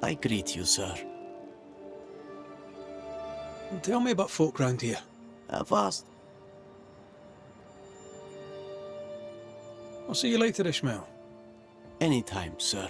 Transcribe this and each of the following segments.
I greet you, sir. Tell me about folk round here. Vast. I'll see you later, Ishmael. Anytime, sir.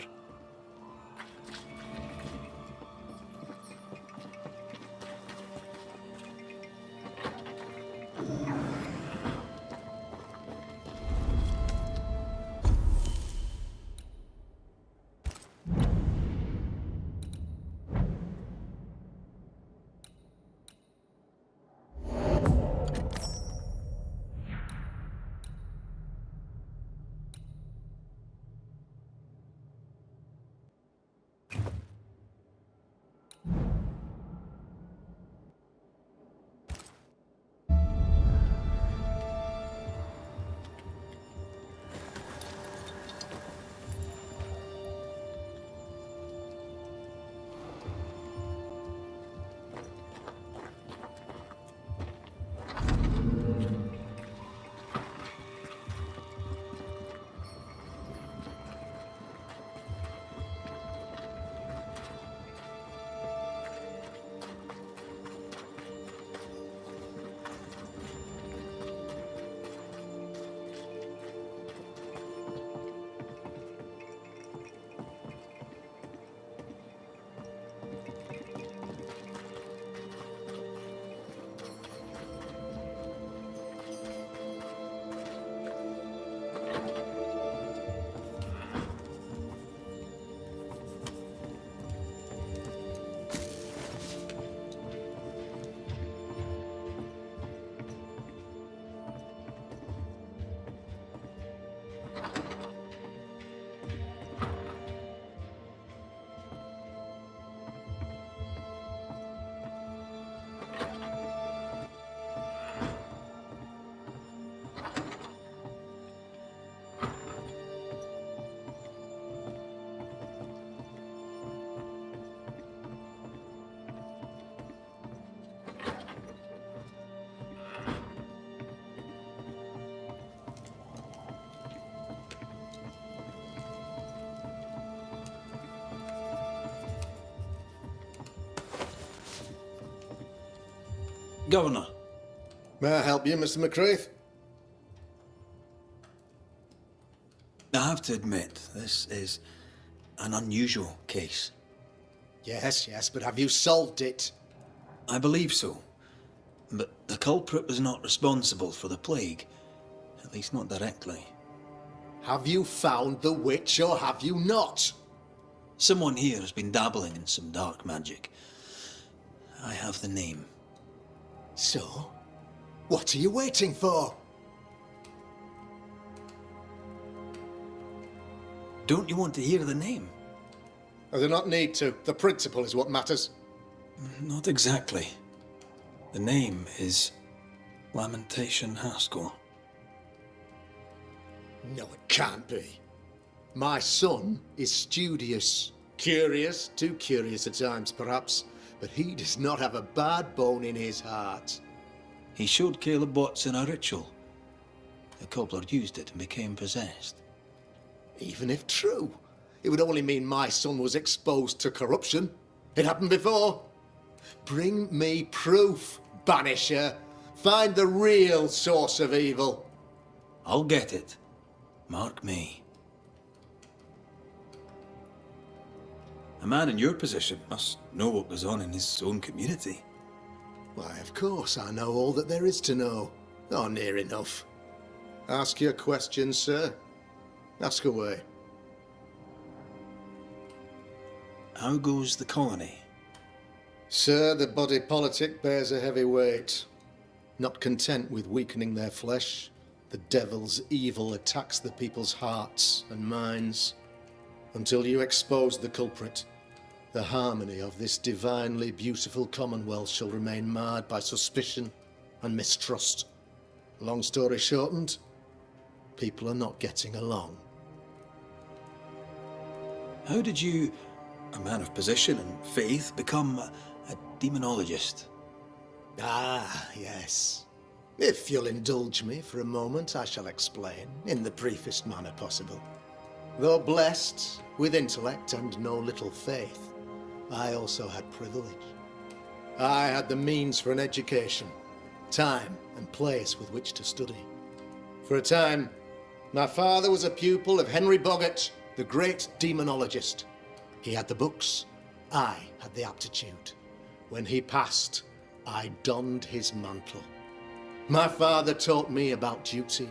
Governor. May I help you, Mr. Mac Raith? I have to admit, this is an unusual case. Yes, but have you solved it? I believe so. But the culprit was not responsible for the plague. At least not directly. Have you found the witch or have you not? Someone here has been dabbling in some dark magic. I have the name. So, what are you waiting for? Don't you want to hear the name? I do not need to. The principle is what matters. Not exactly. The name is Lamentation Haskell. No, it can't be. My son is studious. Curious, too curious at times perhaps, but he does not have a bad bone in his heart. He showed Caleb Watson a ritual. The cobbler used it and became possessed. Even if true, it would only mean my son was exposed to corruption. It happened before. Bring me proof, Banisher. Find the real source of evil. I'll get it. Mark me. A man in your position must know what goes on in his own community. Why, of course I know all that there is to know. Or near enough. Ask your questions, sir. Ask away. How goes the colony? Sir, the body politic bears a heavy weight. Not content with weakening their flesh, the devil's evil attacks the people's hearts and minds. Until you expose the culprit, the harmony of this divinely beautiful commonwealth shall remain marred by suspicion and mistrust. Long story shortened, people are not getting along. How did you, a man of position and faith, become a demonologist? Ah, yes. If you'll indulge me for a moment, I shall explain, in the briefest manner possible. Though blessed with intellect and no little faith, I also had privilege. I had the means for an education, time and place with which to study. For a time, my father was a pupil of Henry Boggart, the great demonologist. He had the books, I had the aptitude. When he passed, I donned his mantle. My father taught me about duty.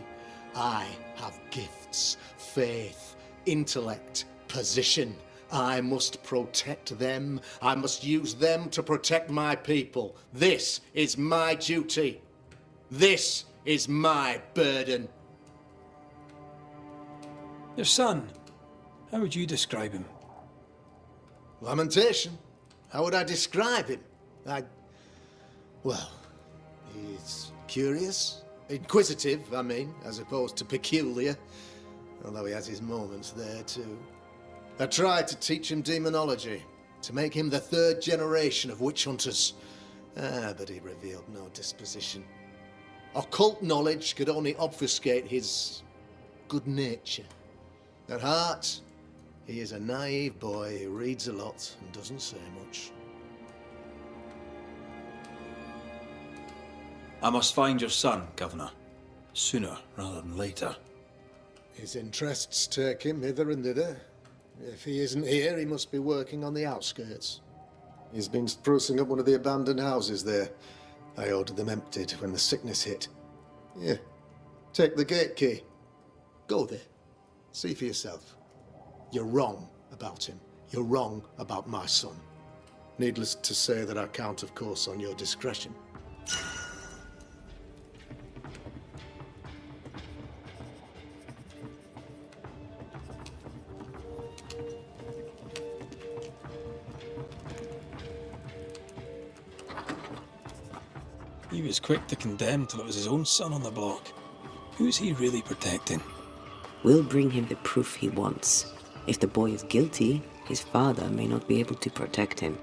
I have gifts, faith, intellect, position. I must protect them. I must use them to protect my people. This is my duty. This is my burden. Your son, how would you describe him? Lamentation. How would I describe him? Well, he's curious, inquisitive, I mean, as opposed to peculiar, although he has his moments there too. I tried to teach him demonology, to make him the third generation of witch hunters. But he revealed no disposition. Occult knowledge could only obfuscate his good nature. At heart, he is a naive boy who reads a lot and doesn't say much. I must find your son, Governor. Sooner rather than later. His interests take him hither and thither. If he isn't here, he must be working on the outskirts. He's been sprucing up one of the abandoned houses there. I ordered them emptied when the sickness hit. Here, take the gate key. Go there. See for yourself. You're wrong about him. You're wrong about my son. Needless to say that I count, of course, on your discretion. He was quick to condemn till it was his own son on the block. Who's he really protecting? We'll bring him the proof he wants. If the boy is guilty, his father may not be able to protect him.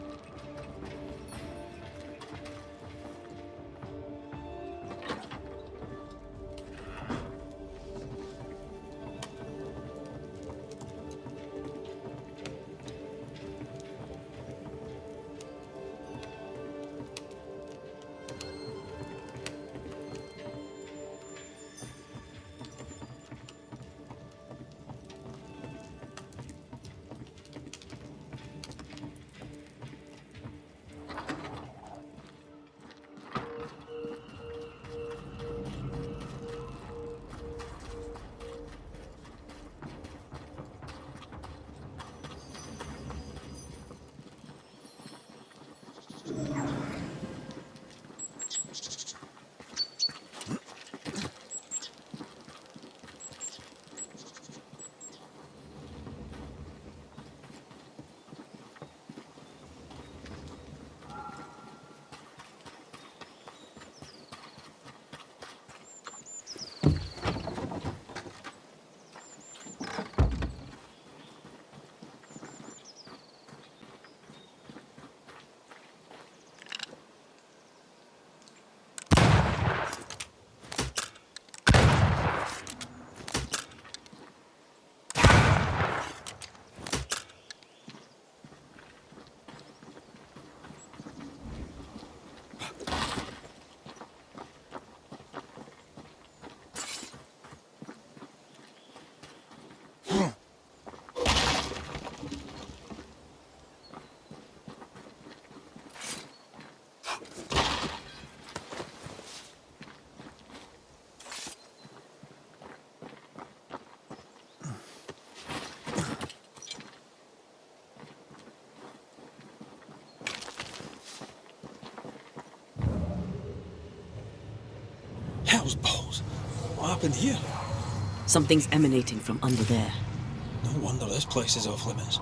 Hell's balls. What happened here? Something's emanating from under there. No wonder this place is off limits.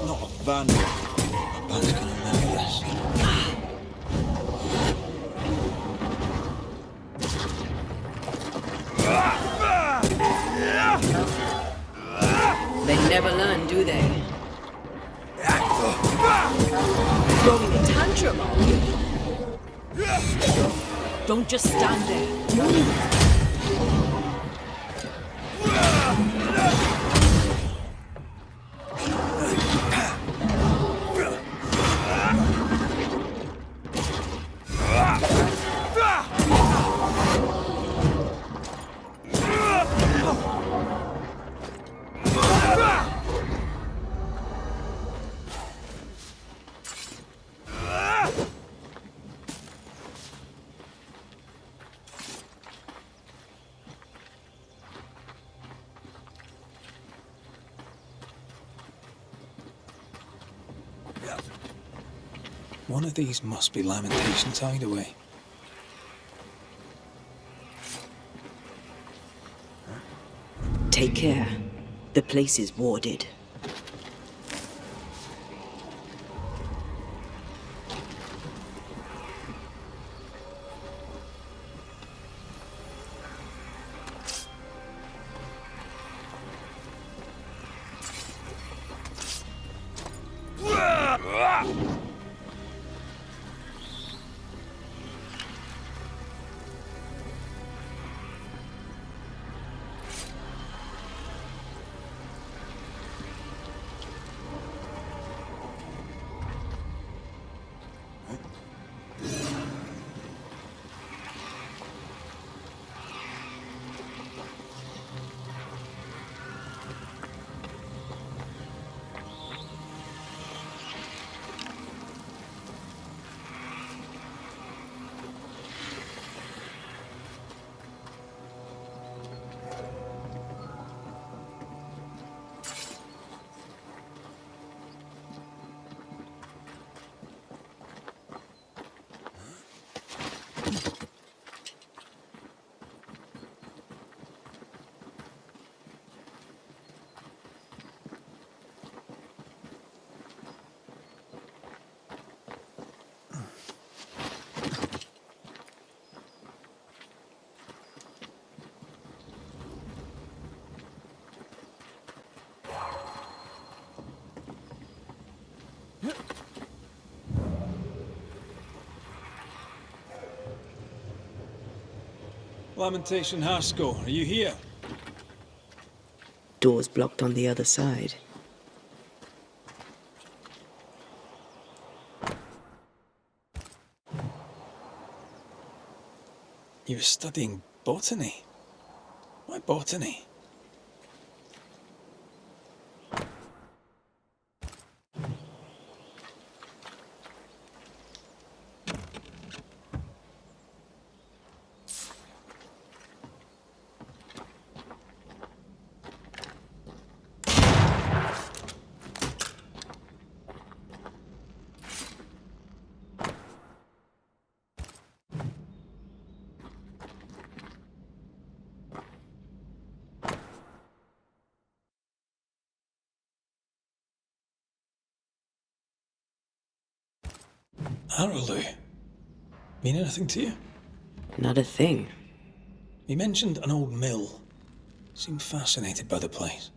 Not a vandal. A band's gonna remember this. They never learn, do they? Throwing a tantrum, are you? Don't just stand there. Move! One of these must be Lamentation's hideaway. Take care. The place is warded. Lamentation Haskell, are you here? Door's blocked on the other side. You were studying botany. Why botany? Arrowloo. Mean anything to you? Not a thing. You mentioned an old mill. Seemed fascinated by the place.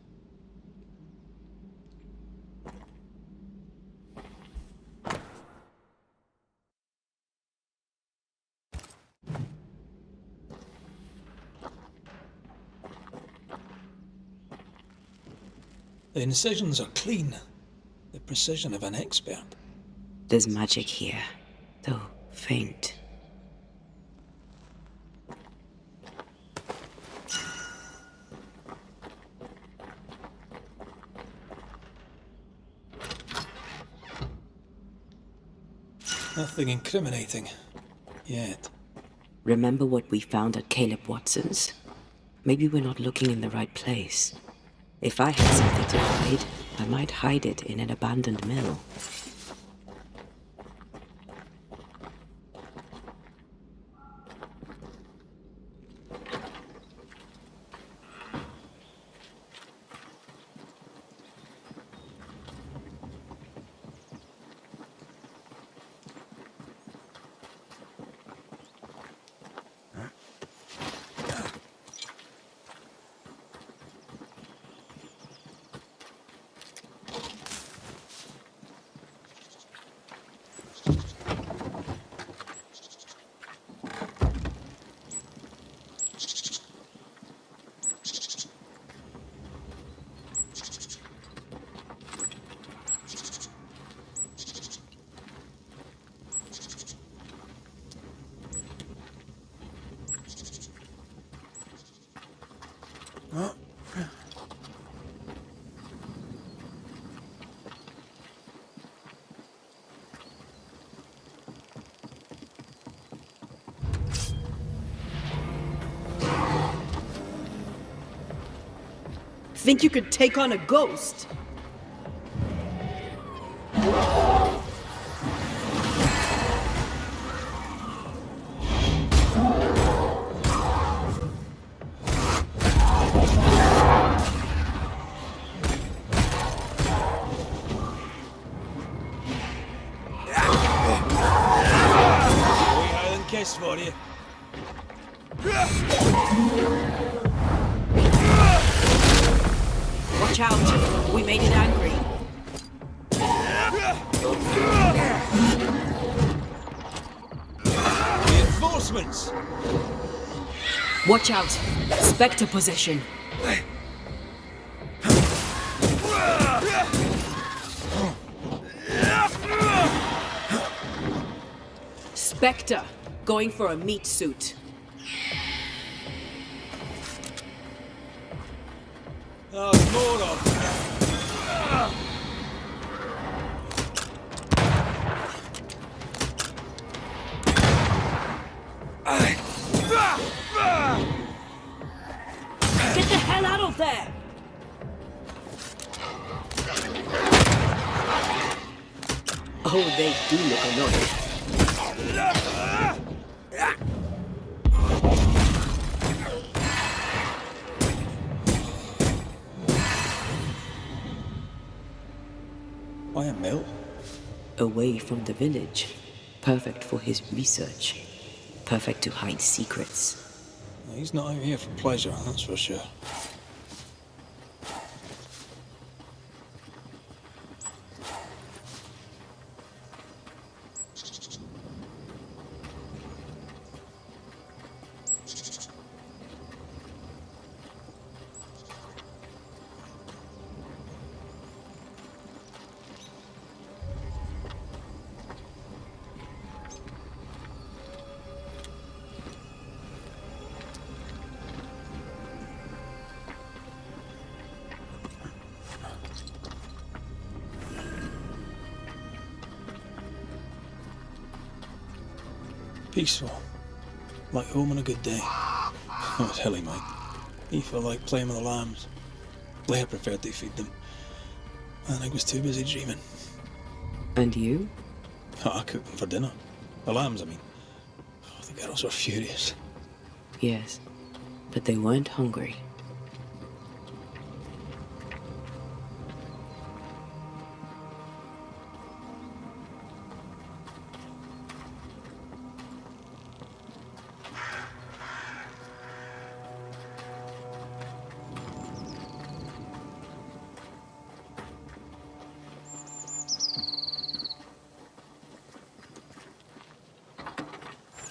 The incisions are clean. The precision of an expert. There's magic here, though faint. Nothing incriminating. Yet. Remember what we found at Caleb Watson's? Maybe we're not looking in the right place. If I had something to hide, I might hide it in an abandoned mill. Think you could take on a ghost? Kiss for you. Watch out! We made it angry. Reinforcements! Watch out! Spectre possession. Spectre, going for a meat suit. Oh, there's more of them. Get the hell out of there! Oh, they do look annoying. Why a mill? Away from the village. Perfect for his research. Perfect to hide secrets. He's not out here for pleasure, that's for sure. Peaceful. Like home on a good day. Oh, it's hilly, mate. He felt like playing with the lambs. Blair preferred to feed them. And I was too busy dreaming. And you? Oh, I cooked them for dinner. The lambs, I mean. Oh, the girls were furious. Yes, but they weren't hungry.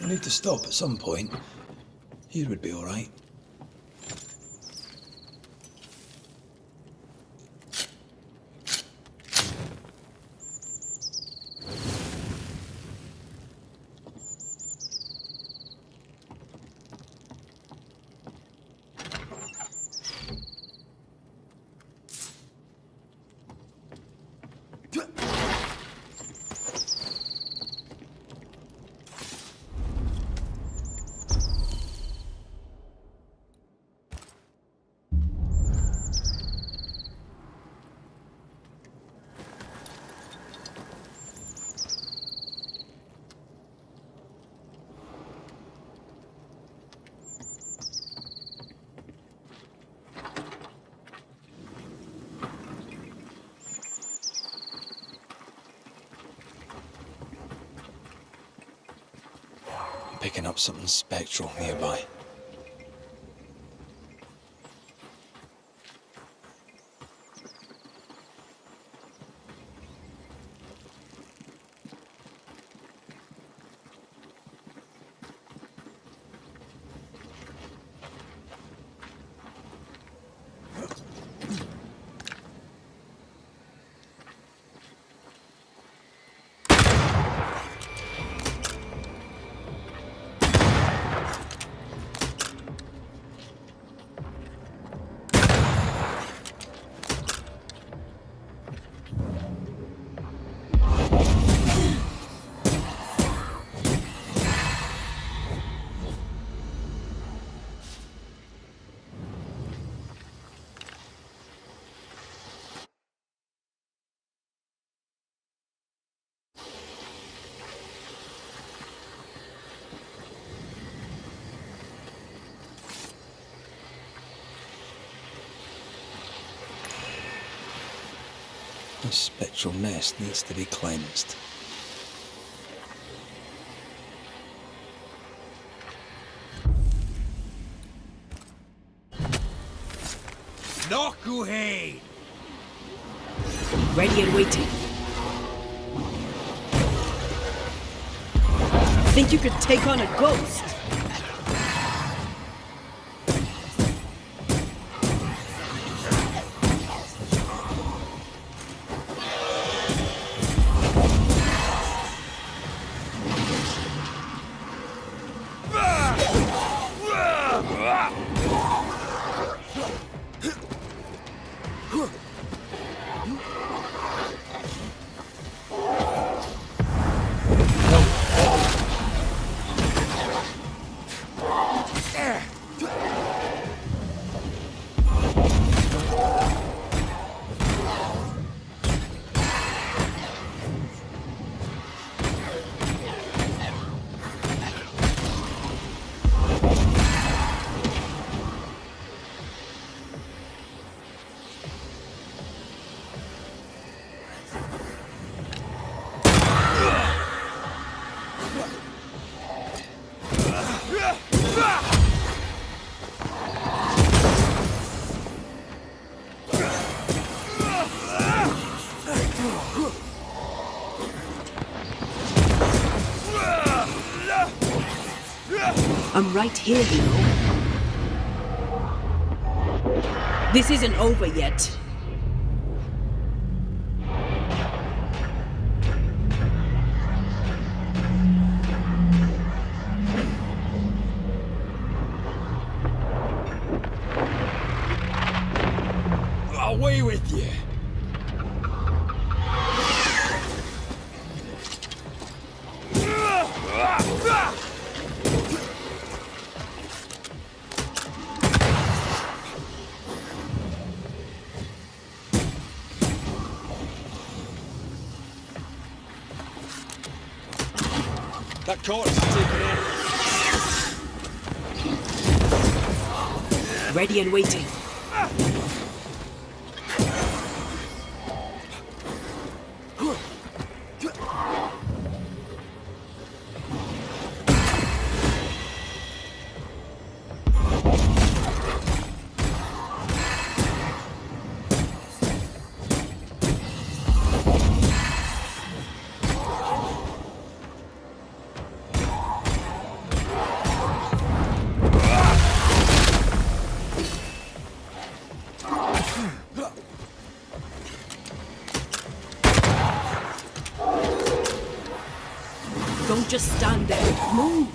We need to stop at some point. Here would be all right. Picking up something spectral nearby. This spectral nest needs to be cleansed. Nokuhei! Ready and waiting. Think you could take on a ghost? I'm right here, you know. This isn't over yet. Away with you! That corpse is taken in. Ready and waiting. Don't just stand there. Move!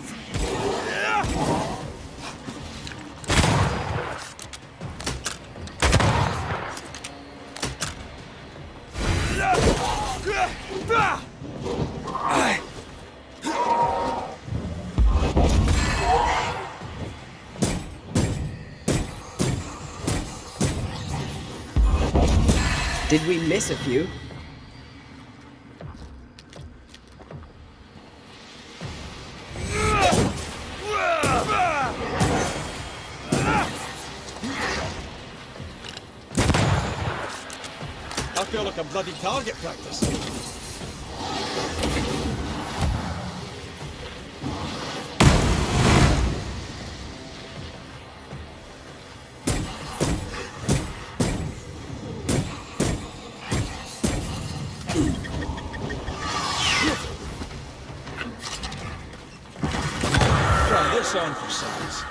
Did we miss a few? I feel like a bloody target practice. Try this on for size.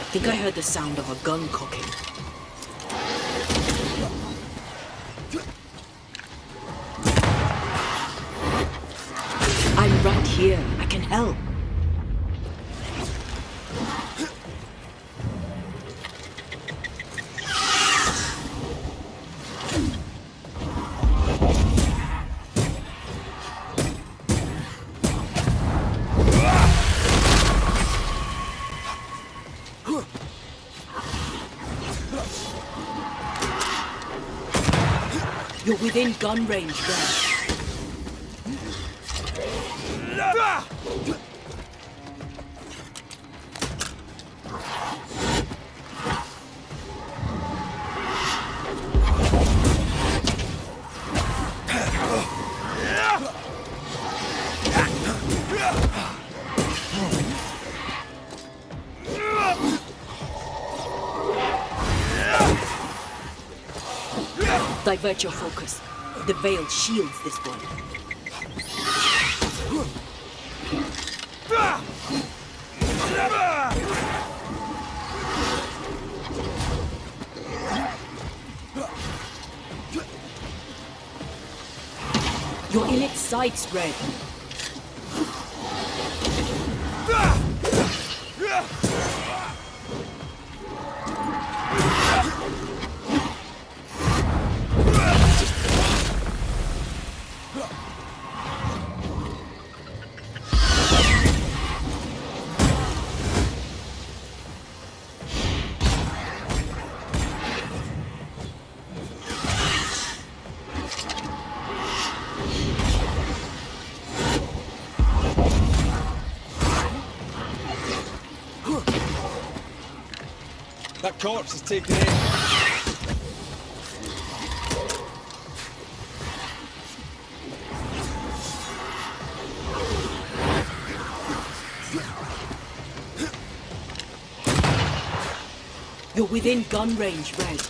I think I heard the sound of a gun cocking. I'm right here. I can help. You're within gun range there. Divert your focus. The veil shields this one. You're in its sights, Red. That corpse is taken aim. You're within gun range, Red.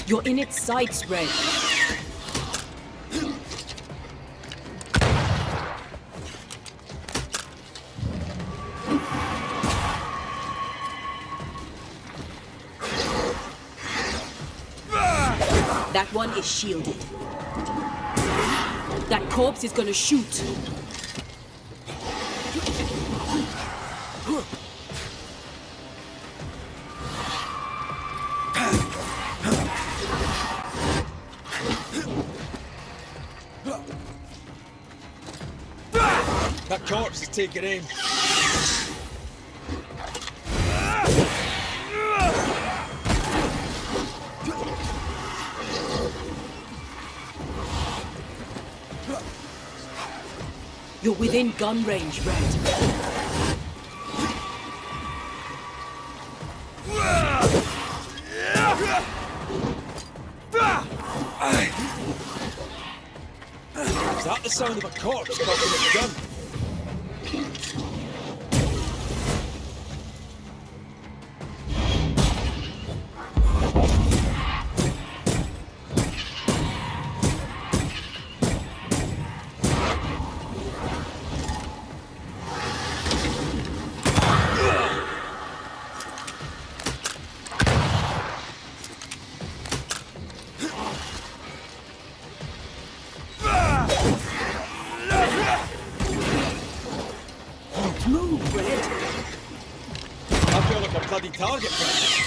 You're in its sights, Red. That one is shielded. That corpse is gonna shoot. That corpse is taking aim. You're within gun range, Red. Is that the sound of a corpse cocking its gun? Move, Red. I feel like a bloody target practice.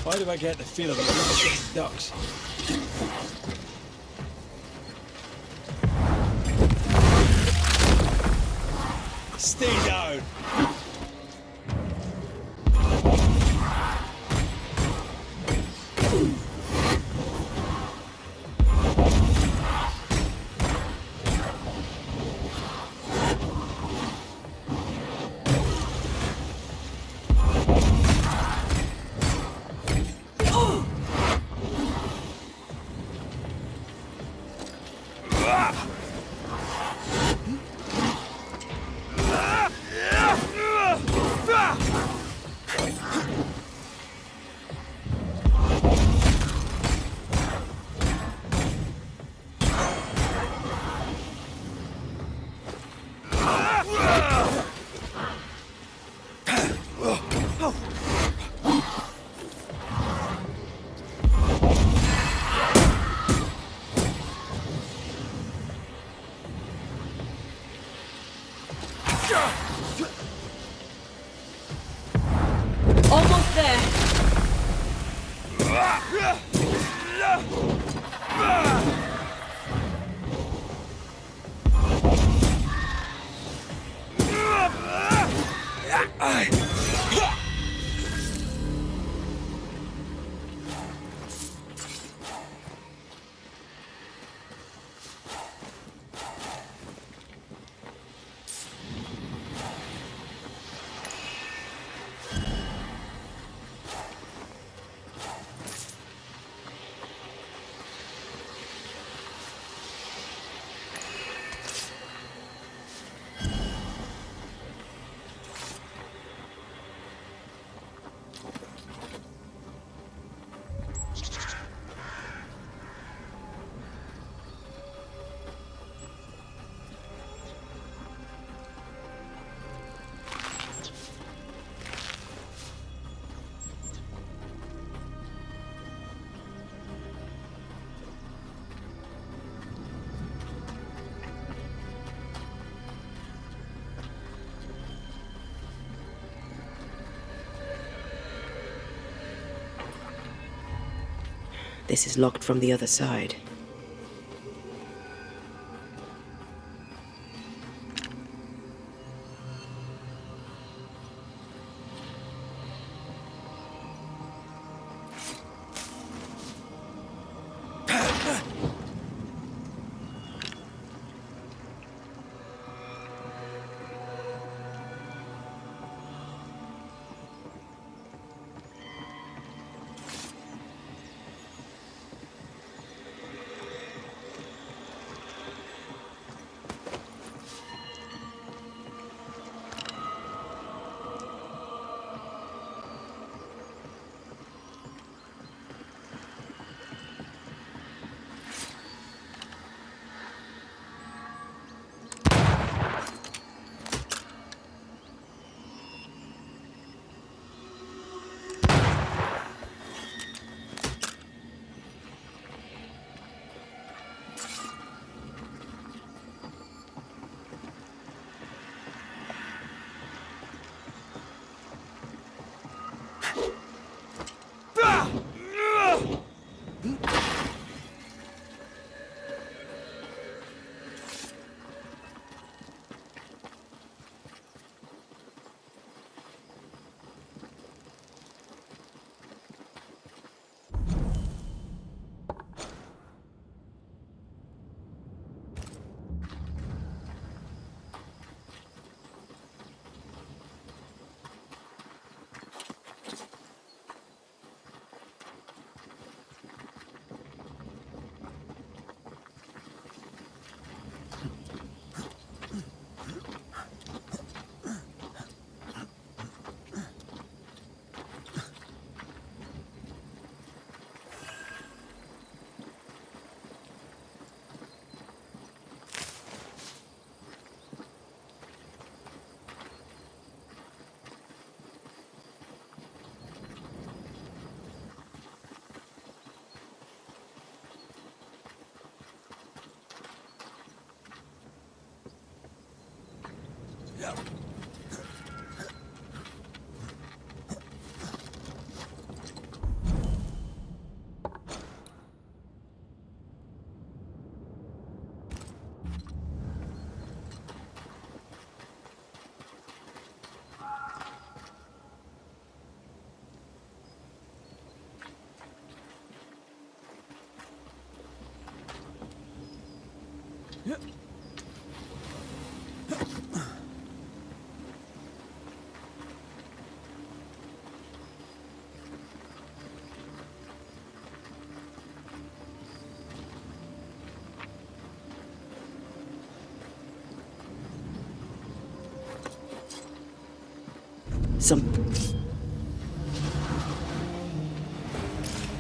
Why do I get the feeling that I'm against ducks? Stay down! This is locked from the other side.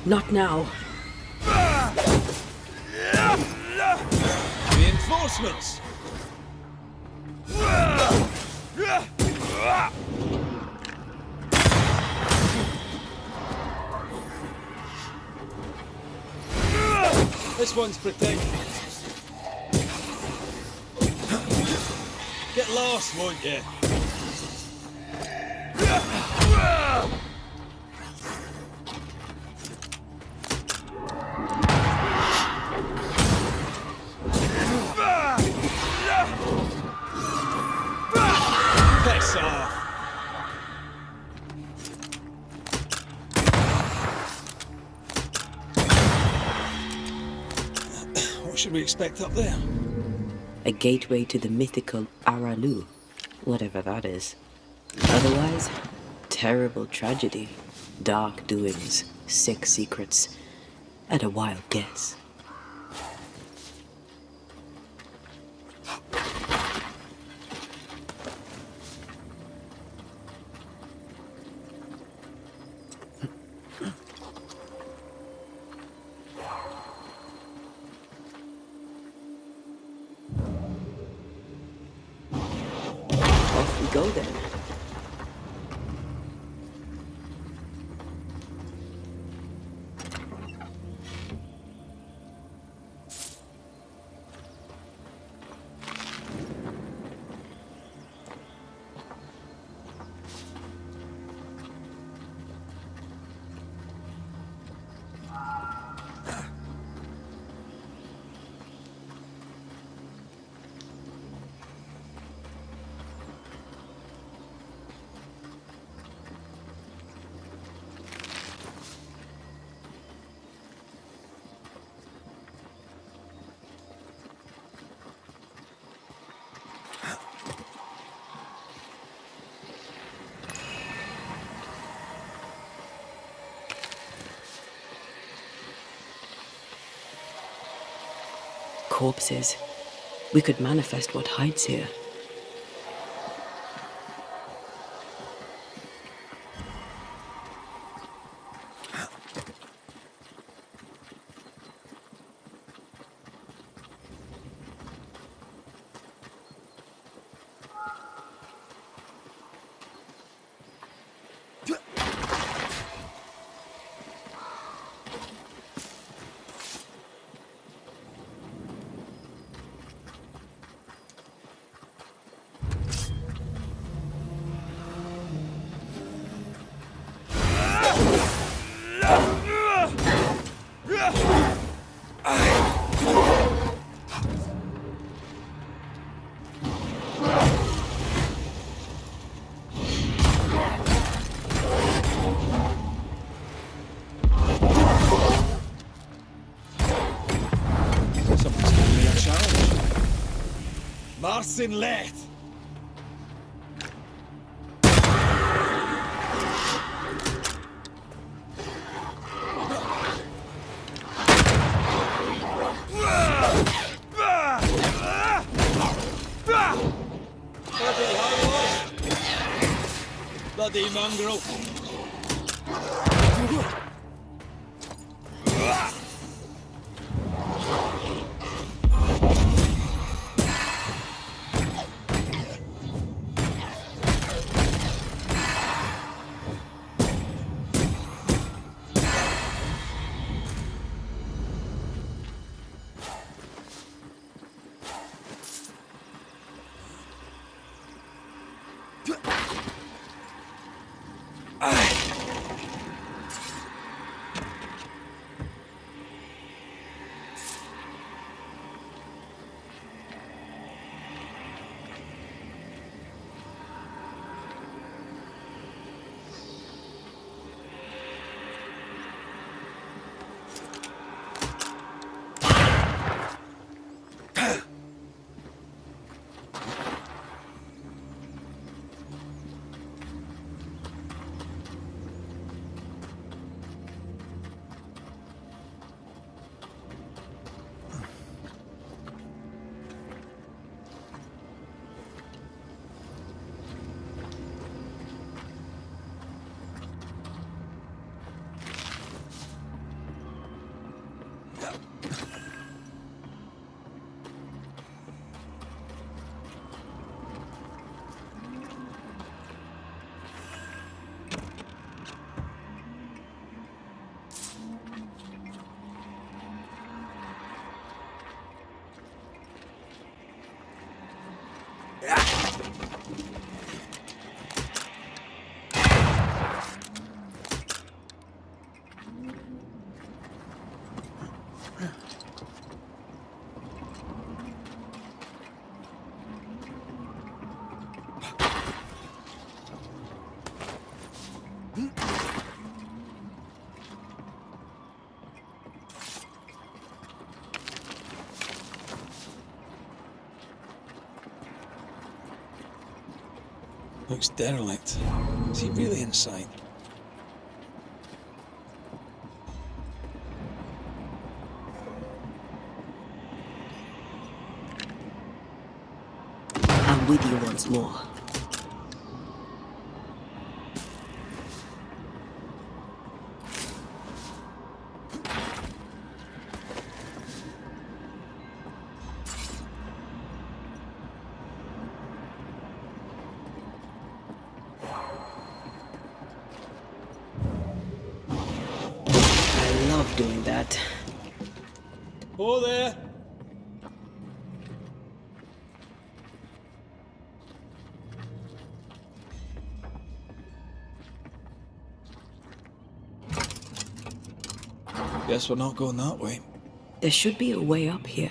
Not now. Reinforcements! This one's protected. Get lost, won't you? Piss off. What should we expect up there? A gateway to the mythical Aralu, whatever that is. Otherwise, terrible tragedy, dark doings, sick secrets, and a wild guess. Off we go then. corpses. We could manifest what hides here. Someone's giving me a challenge. Marcin Let! Bloody mongrel! Looks derelict. Is he really inside? I'm with you once more. Doing that. Oh there! Guess we're not going that way. There should be a way up here.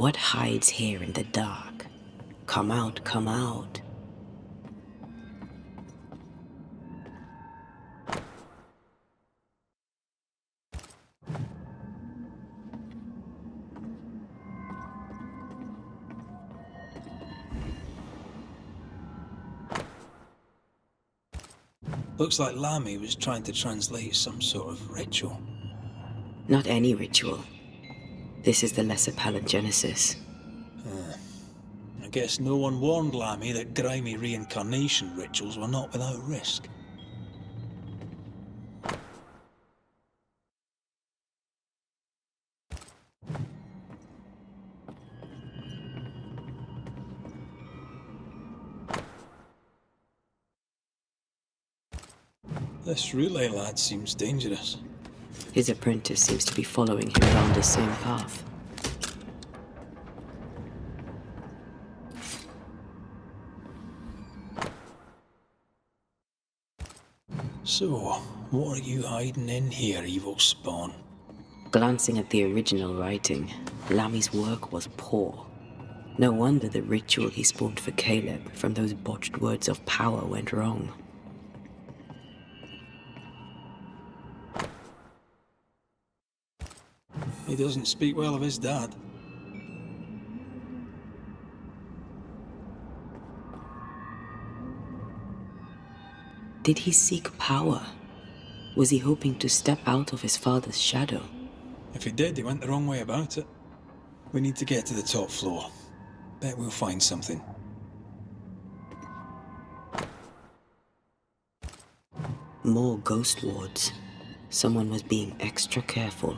What hides here in the dark? Come out, come out. Looks like Lamy was trying to translate some sort of ritual. Not any ritual. This is the lesser palingenesis. I guess no one warned Lamy that grimy reincarnation rituals were not without risk. This relay lad seems dangerous. His apprentice seems to be following him down the same path. So, what are you hiding in here, evil spawn? Glancing at the original writing, Lamy's work was poor. No wonder the ritual he spawned for Caleb from those botched words of power went wrong. He doesn't speak well of his dad. Did he seek power? Was he hoping to step out of his father's shadow? If he did, he went the wrong way about it. We need to get to the top floor. Bet we'll find something. More ghost wards. Someone was being extra careful.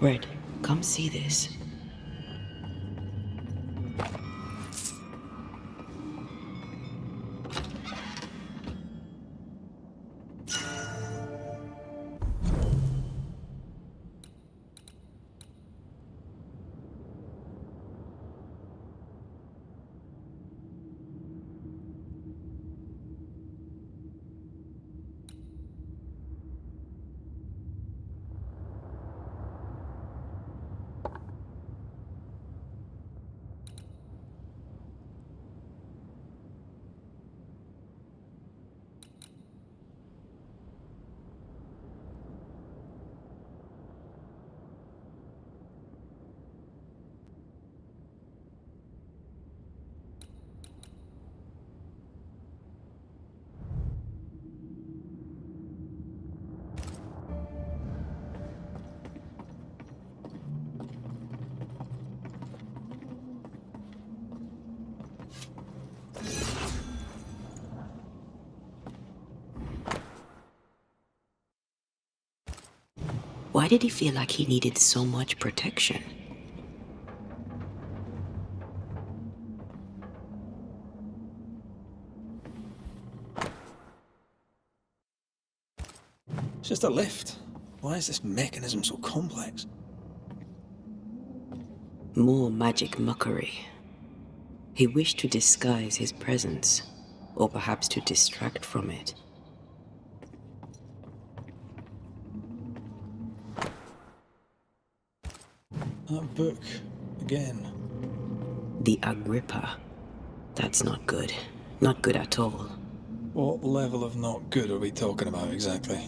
Red, come see this. Why did he feel like he needed so much protection? It's just a lift. Why is this mechanism so complex? More magic mockery. He wished to disguise his presence, or perhaps to distract from it. That book, again. The Agrippa. That's not good. Not good at all. What level of not good are we talking about exactly?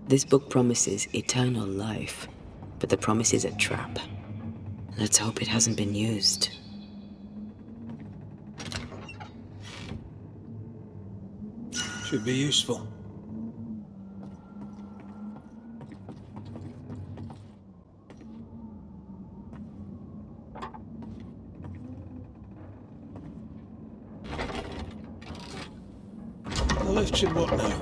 This book promises eternal life, but the promise is a trap. Let's hope it hasn't been used. Should be useful. The lift should work now.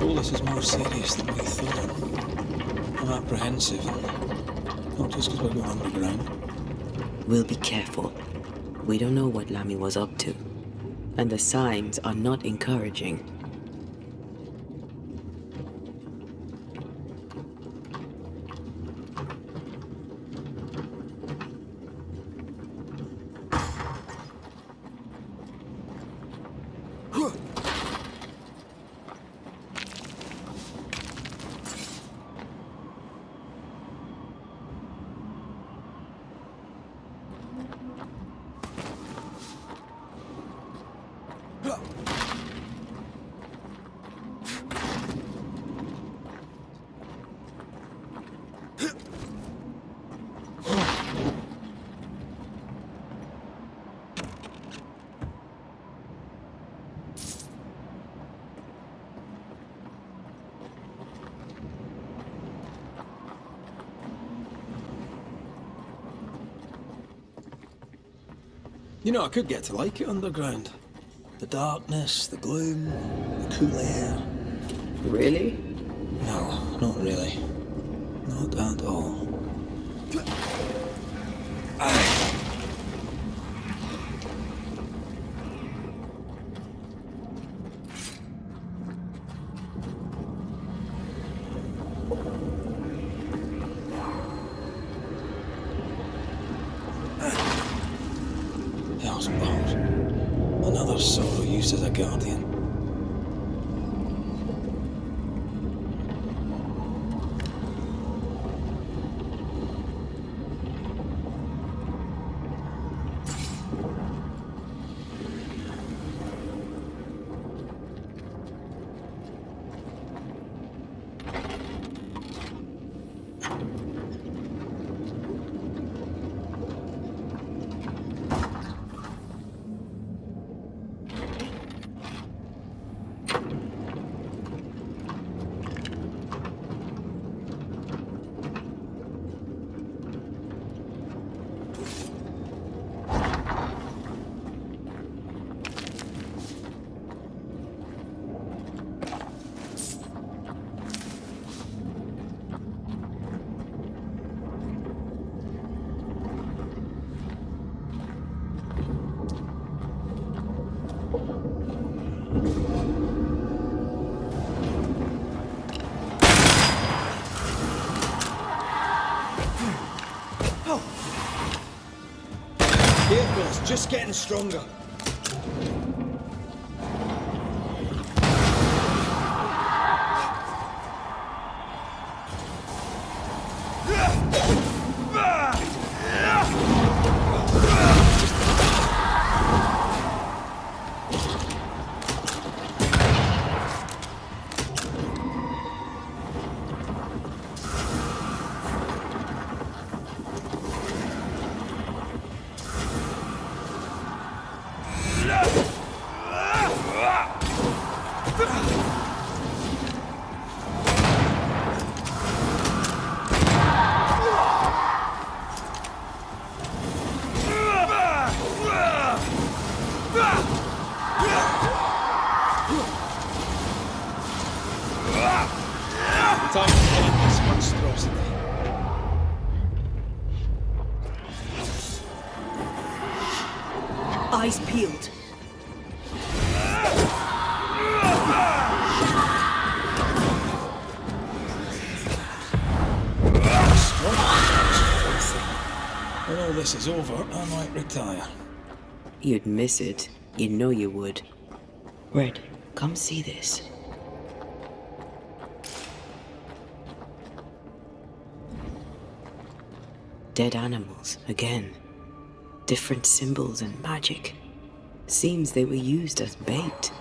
All this is more serious than we thought. I'm apprehensive, and not just because we're going underground. We'll be careful. We don't know what Lammy was up to, and the signs are not encouraging. You know, I could get to like it underground. The darkness, the gloom, the cool air. Really? No, not really. Not at all. Hell's balls. Another sorrow used as a guardian. Careful, it's just getting stronger. peeled. When all this is over, I might retire. You'd miss it. You know you would. Red, come see this. Dead animals, again. Different symbols and magic. Seems they were used as bait.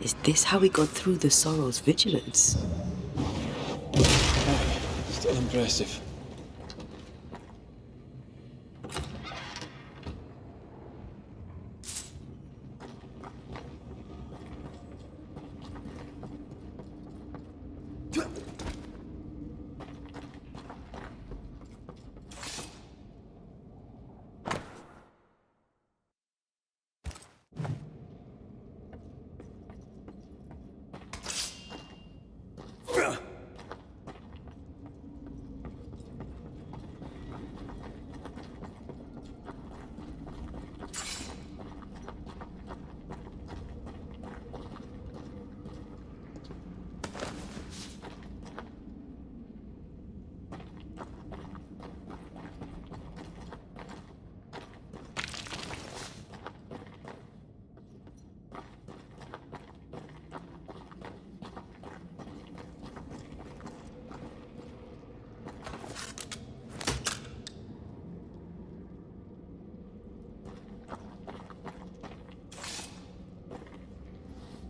Is this how we got through the Sorrow's vigilance? Still impressive.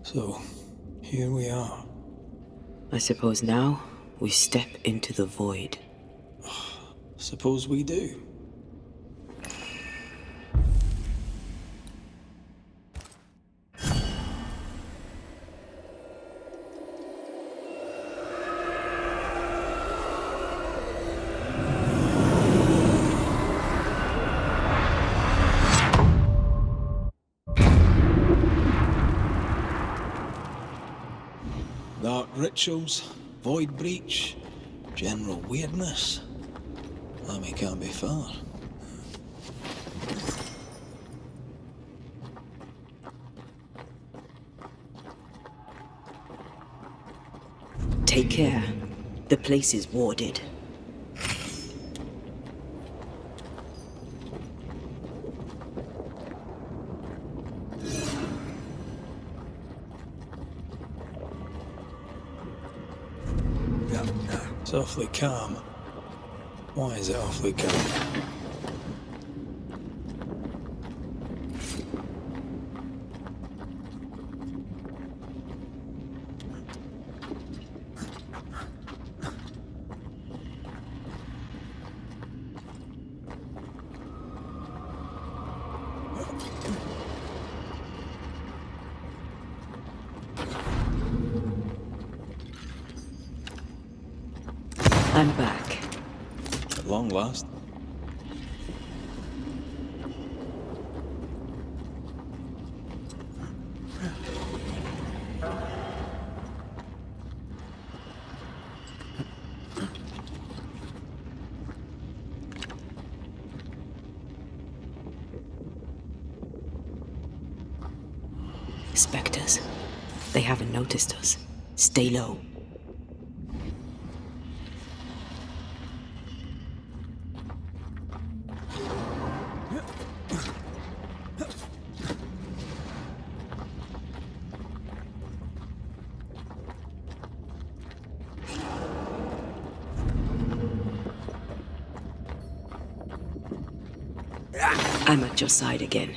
So, here we are. I suppose now we step into the void. Suppose we do. Dark rituals, void breach, general weirdness. Lammy can't be far. Take care. The place is warded. It's awfully calm. Why is it awfully calm? I'm back. At long last. Spectres. They haven't noticed us. Stay low. I'm at your side again.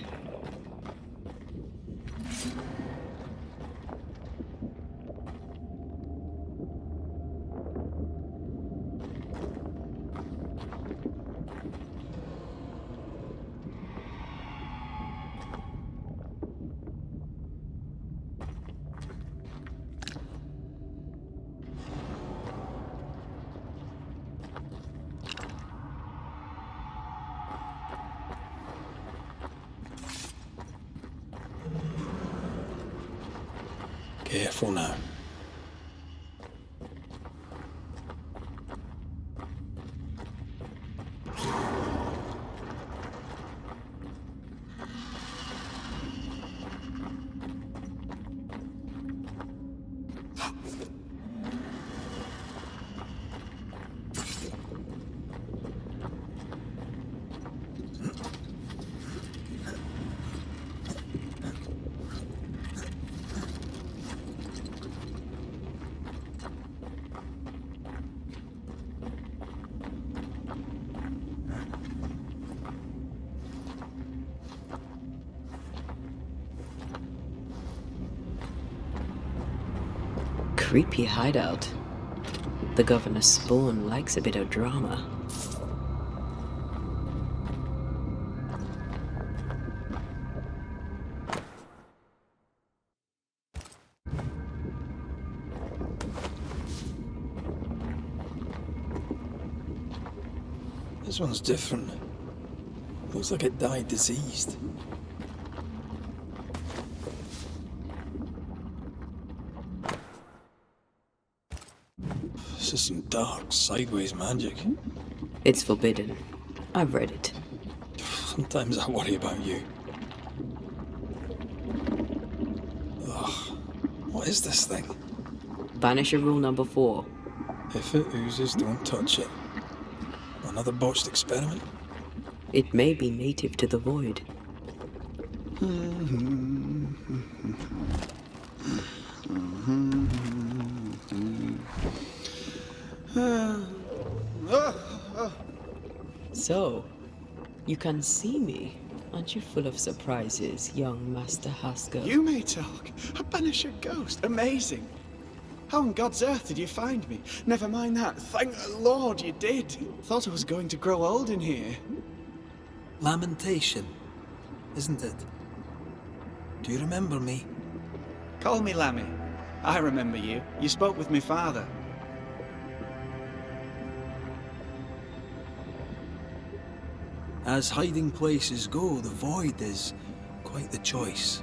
Careful now. creepy hideout. The governor's spawn likes a bit of drama. This one's different. Looks like it died diseased. This is some dark, sideways magic. It's forbidden. I've read it. Sometimes I worry about you. Ugh. What is this thing? Banisher rule number 4. If it oozes, don't touch it. Another botched experiment? It may be native to the void. So, you can see me. Aren't you full of surprises, young Master Haskell? You may talk. A Banisher ghost. Amazing. How on God's earth did you find me? Never mind that. Thank the Lord you did. Thought I was going to grow old in here. Lamentation, isn't it? Do you remember me? Call me Lammy. I remember you. You spoke with my father. As hiding places go, the void is quite the choice.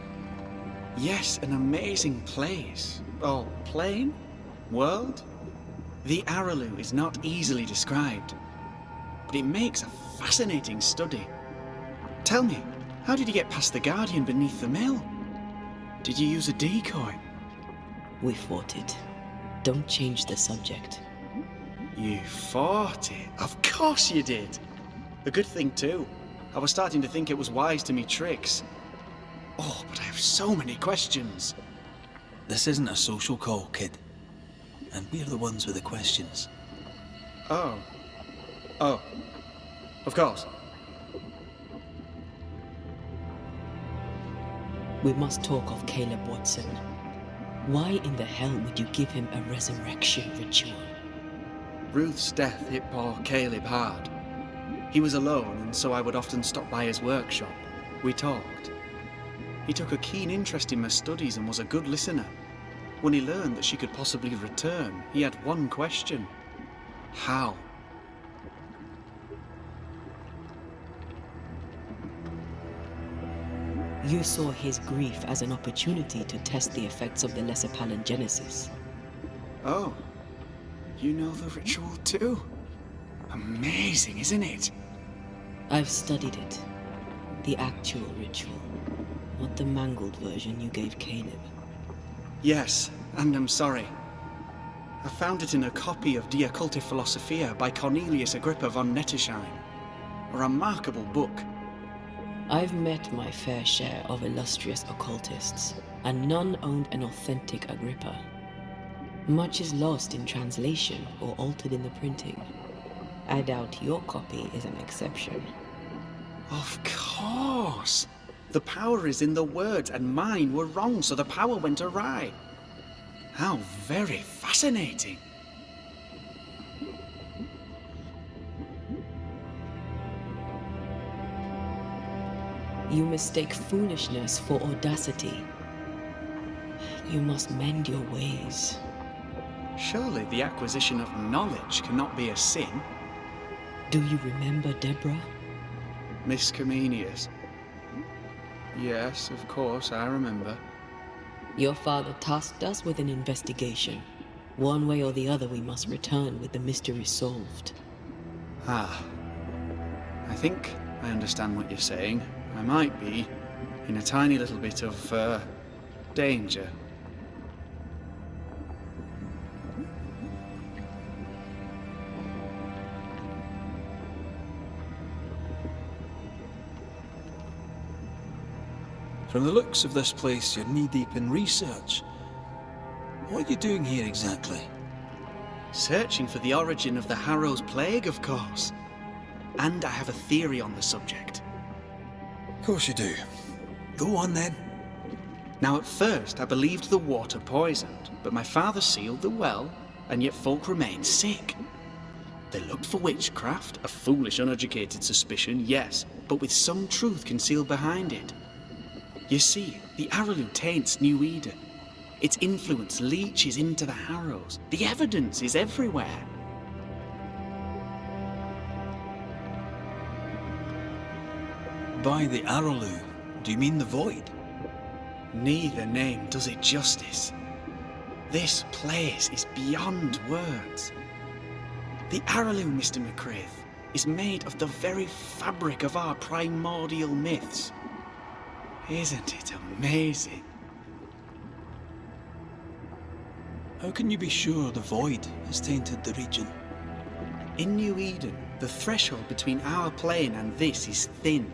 Yes, an amazing place. Oh, plane? World? The Araloo is not easily described, but it makes a fascinating study. Tell me, how did you get past the Guardian beneath the mill? Did you use a decoy? We fought it. Don't change the subject. You fought it? Of course you did. A good thing too. I was starting to think it was wise to me tricks. Oh, but I have so many questions. This isn't a social call, kid. And we're the ones with the questions. Oh. Oh. Of course. We must talk of Caleb Watson. Why in the hell would you give him a resurrection ritual? Ruth's death hit poor Caleb hard. He was alone, and so I would often stop by his workshop. We talked. He took a keen interest in my studies and was a good listener. When he learned that she could possibly return, he had one question. How? You saw his grief as an opportunity to test the effects of the lesser palingenesis. Oh. You know the ritual too? Amazing, isn't it? I've studied it. The actual ritual, not the mangled version you gave Caleb. Yes, and I'm sorry. I found it in a copy of De Occulti Philosophia by Cornelius Agrippa von Nettesheim. A remarkable book. I've met my fair share of illustrious occultists, and none owned an authentic Agrippa. Much is lost in translation or altered in the printing. I doubt your copy is an exception. Of course! The power is in the words, and mine were wrong, so the power went awry. How very fascinating! You mistake foolishness for audacity. You must mend your ways. Surely the acquisition of knowledge cannot be a sin. Do you remember Deborah? Miss Comenius. Yes, of course, I remember. Your father tasked us with an investigation. One way or the other, we must return with the mystery solved. Ah. I think I understand what you're saying. I might be in a tiny little bit of, danger. From the looks of this place, you're knee-deep in research. What are you doing here exactly? Searching for the origin of the Harrow's plague, of course. And I have a theory on the subject. Of course you do. Go on then. Now at first I believed the water poisoned, but my father sealed the well, and yet folk remained sick. They looked for witchcraft, a foolish, uneducated suspicion, yes, but with some truth concealed behind it. You see, the Araloo taints New Eden. Its influence leaches into the Harrows. The evidence is everywhere. By the Araloo, do you mean the Void? Neither name does it justice. This place is beyond words. The Araloo, Mr. Mac Raith, is made of the very fabric of our primordial myths. Isn't it amazing? How can you be sure the Void has tainted the region? In New Eden, the threshold between our plane and this is thin.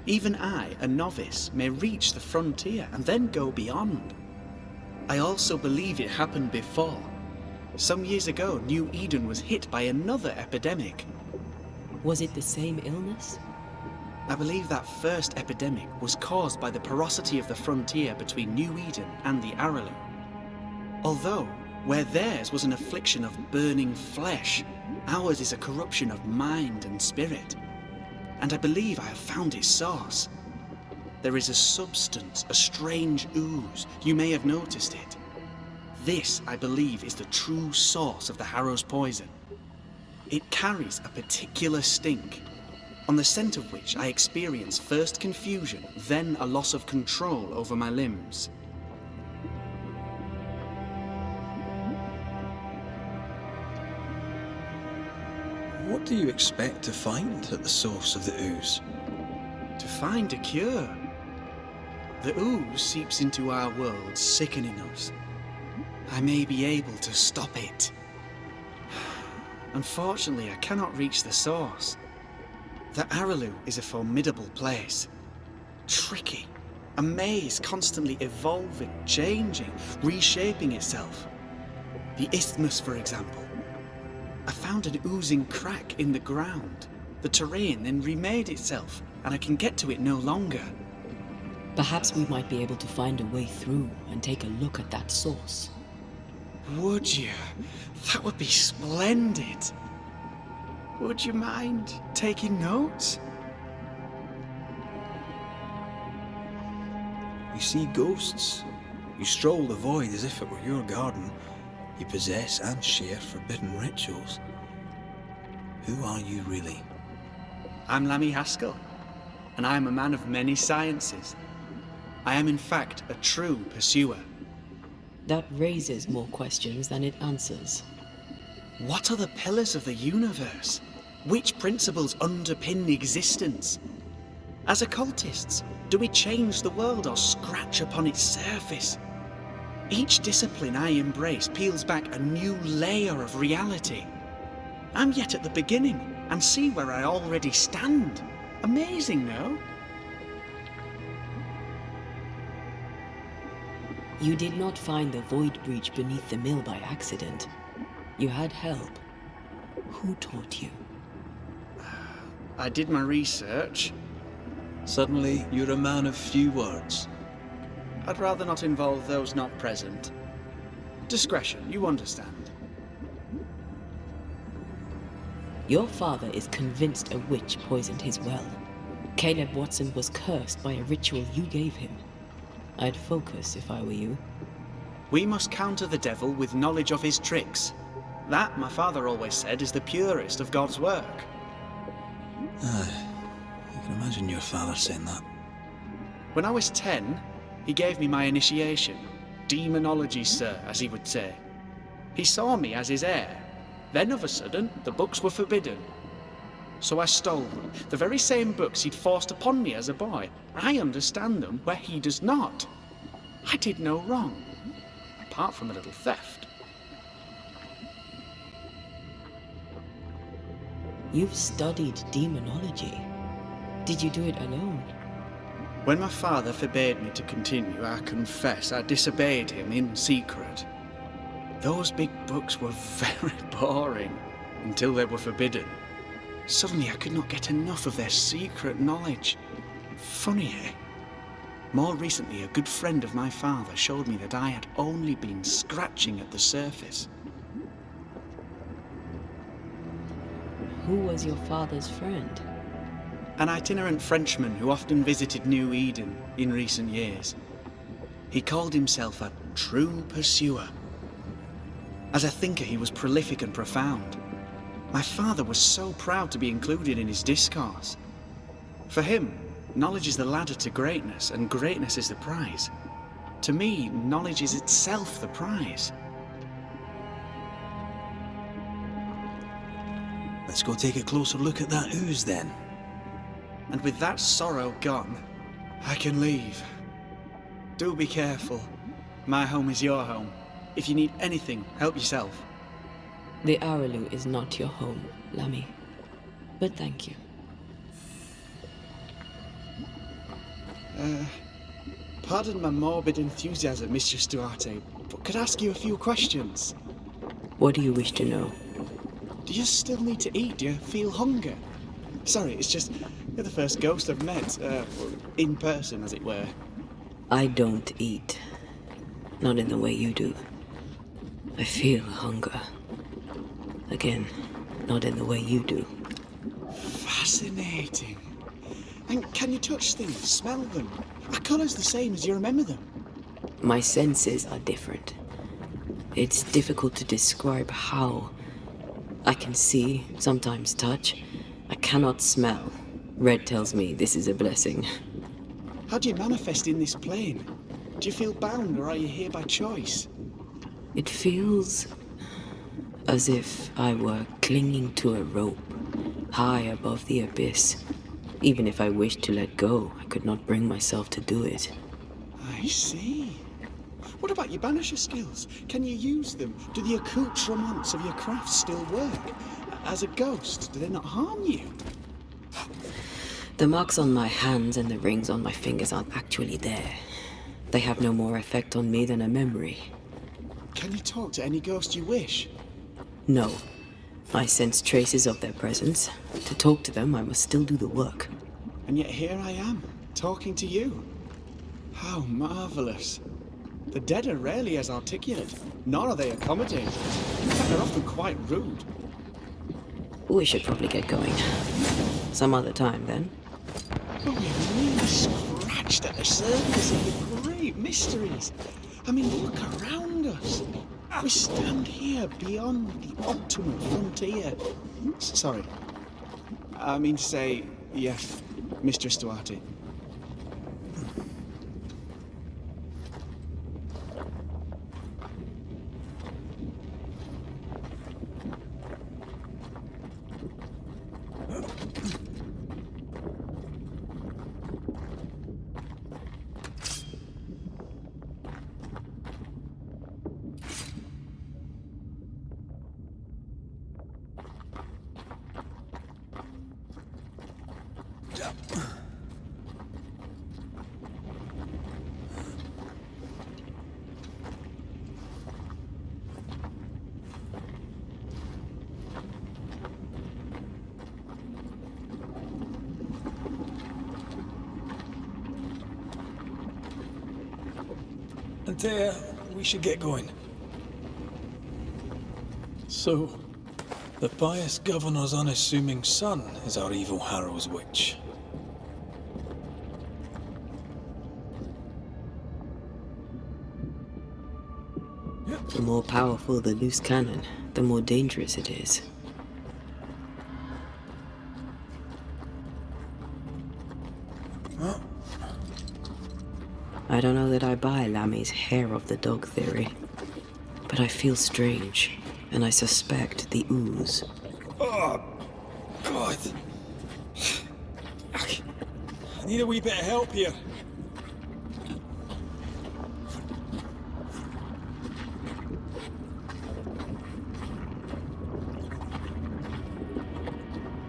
Even I, a novice, may reach the frontier and then go beyond. I also believe it happened before. Some years ago, New Eden was hit by another epidemic. Was it the same illness? I believe that first epidemic was caused by the porosity of the frontier between New Eden and the Araloo. Although, where theirs was an affliction of burning flesh, ours is a corruption of mind and spirit. And I believe I have found its source. There is a substance, a strange ooze. You may have noticed it. This, I believe, is the true source of the Harrow's poison. It carries a particular stink, on the scent of which I experience first confusion, then a loss of control over my limbs. What do you expect to find at the source of the ooze? To find a cure. The ooze seeps into our world, sickening us. I may be able to stop it. Unfortunately, I cannot reach the source. The Araloo is a formidable place. Tricky. A maze constantly evolving, changing, reshaping itself. The isthmus, for example. I found an oozing crack in the ground. The terrain then remade itself, and I can get to it no longer. Perhaps we might be able to find a way through and take a look at that source. Would you? That would be splendid. Would you mind taking notes? You see ghosts. You stroll the Void as if it were your garden. You possess and share forbidden rituals. Who are you really? I'm Lammy Haskell, and I am a man of many sciences. I am in fact a true pursuer. That raises more questions than it answers. What are the pillars of the universe? Which principles underpin existence? As occultists, do we change the world or scratch upon its surface? Each discipline I embrace peels back a new layer of reality. I'm yet at the beginning, and see where I already stand. Amazing, no? You did not find the void breach beneath the mill by accident. You had help. Who taught you? I did my research. Suddenly, you're a man of few words. I'd rather not involve those not present. Discretion, you understand. Your father is convinced a witch poisoned his well. Caleb Watson was cursed by a ritual you gave him. I'd focus if I were you. We must counter the devil with knowledge of his tricks. That, my father always said, is the purest of God's work. I can imagine your father saying that. When I was 10, he gave me my initiation. Demonology, sir, as he would say. He saw me as his heir. Then, of a sudden, the books were forbidden. So I stole them, the very same books he'd forced upon me as a boy. I understand them where he does not. I did no wrong, apart from a little theft. You've studied demonology. Did you do it alone? When my father forbade me to continue, I confess I disobeyed him in secret. Those big books were very boring, until they were forbidden. Suddenly I could not get enough of their secret knowledge. Funny, eh? More recently, a good friend of my father showed me that I had only been scratching at the surface. Who was your father's friend? An itinerant Frenchman who often visited New Eden in recent years. He called himself a true pursuer. As a thinker, he was prolific and profound. My father was so proud to be included in his discourse. For him, knowledge is the ladder to greatness, and greatness is the prize. To me, knowledge is itself the prize. Let's go take a closer look at that ooze then. And with that sorrow gone, I can leave. Do be careful. My home is your home. If you need anything, help yourself. The Araloo is not your home, Lammy. But thank you. Pardon my morbid enthusiasm, Mistress Duarte, but could I ask you a few questions? What do you wish to know? Do you still need to eat? Do you feel hunger? Sorry, it's just, you're the first ghost I've met, in person, as it were. I don't eat. Not in the way you do. I feel hunger. Again, not in the way you do. Fascinating. And can you touch things, smell them? Are colours the same as you remember them? My senses are different. It's difficult to describe how. I can see, sometimes touch. I cannot smell. Red tells me this is a blessing. How do you manifest in this plane? Do you feel bound, or are you here by choice? It feels as if I were clinging to a rope, high above the abyss. Even if I wished to let go, I could not bring myself to do it. I see. What about your Banisher skills? Can you use them? Do the accoutrements of your craft still work? As a ghost, do they not harm you? The marks on my hands and the rings on my fingers aren't actually there. They have no more effect on me than a memory. Can you talk to any ghost you wish? No. I sense traces of their presence. To talk to them, I must still do the work. And yet here I am, talking to you. How marvellous. The dead are rarely as articulate, nor are they accommodating. In fact, they're often quite rude. We should probably get going. Some other time, then. But we've really scratched at the surface of the great mysteries. I mean, look around us. We stand here beyond the ultimate frontier. Sorry. I mean to say, yes, Mistress Duarte. Antea, we should get going. So, the pious governor's unassuming son is our evil Harrow's witch. The more powerful the loose cannon, the more dangerous it is. I don't know that I buy Lammy's hair of the dog theory, but I feel strange, and I suspect the ooze. Oh, God. I need a wee bit of help here.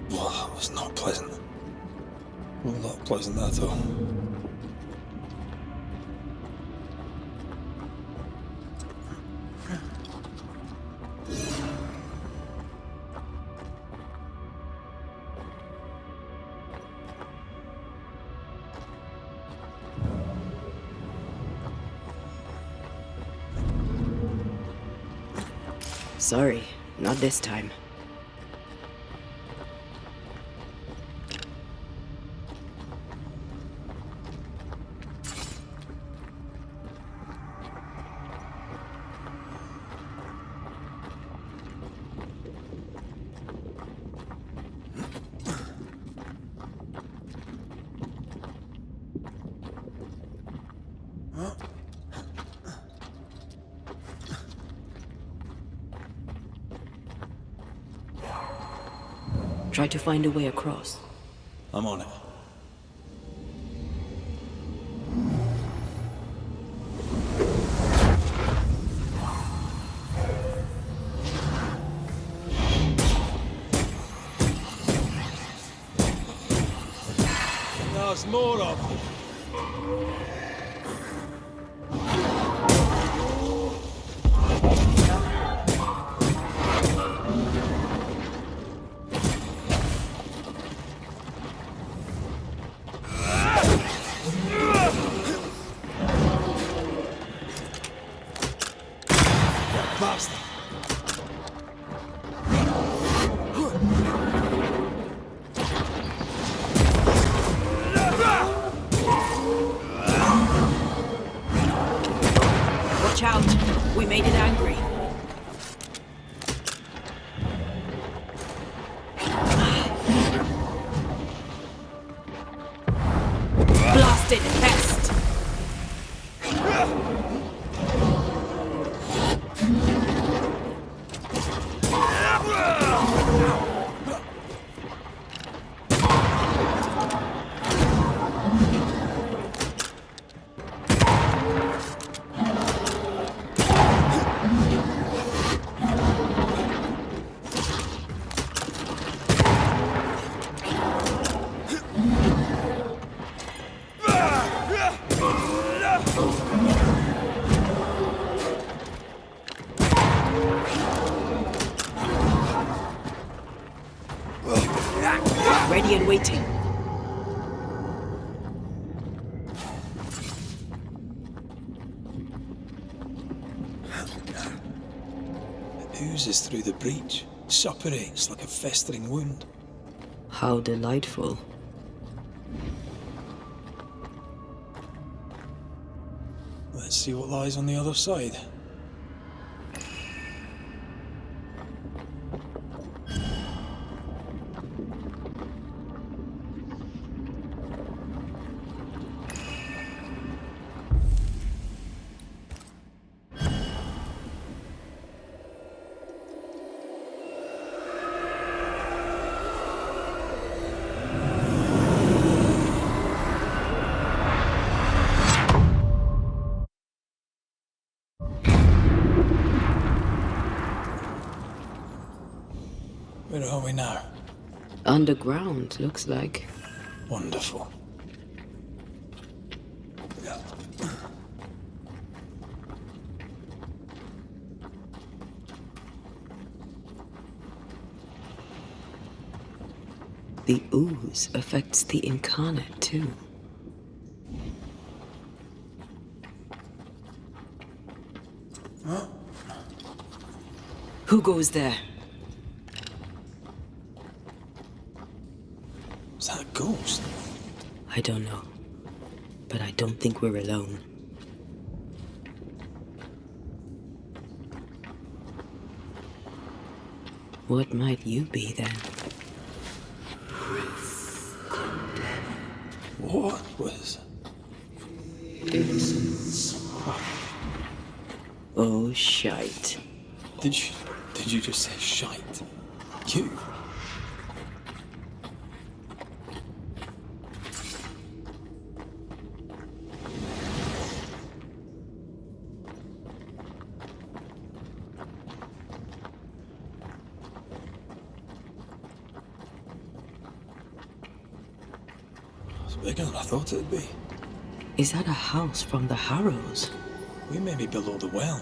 Well, that was not pleasant. Well, not pleasant at all. Sorry, not this time. Try to find a way across. I'm on it. There's more of them. Bastard! Watch out. We made it angry. Blasted pest. Ready and waiting. It oozes through the breach, suppurates like a festering wound. How delightful. Let's see what lies on the other side. Where are we now? Underground, looks like. Wonderful. The ooze affects the incarnate, too. Huh? Who goes there? Is that a ghost? I don't know. But I don't think we're alone. What might you be then? What was... Oh, shite. Did you just say shite? You? It's bigger than I thought it'd be. Is that a house from the Harrows? We may be below the well.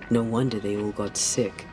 No wonder they all got sick.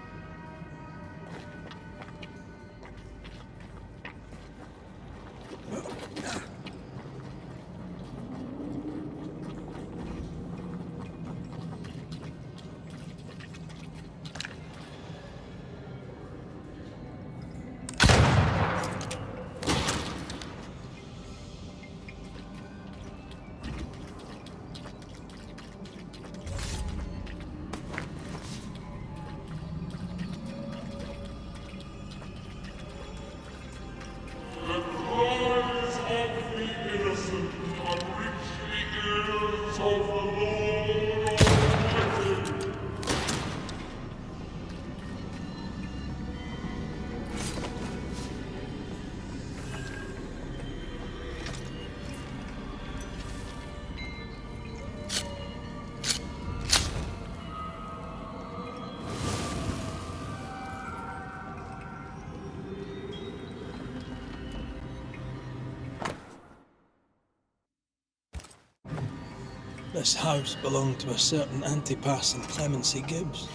This house belonged to a certain Antipas and Clemency Gibbs.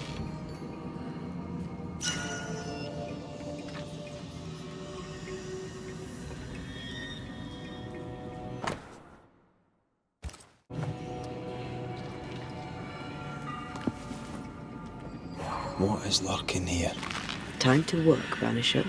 What is lurking here? Time to work, Banisher.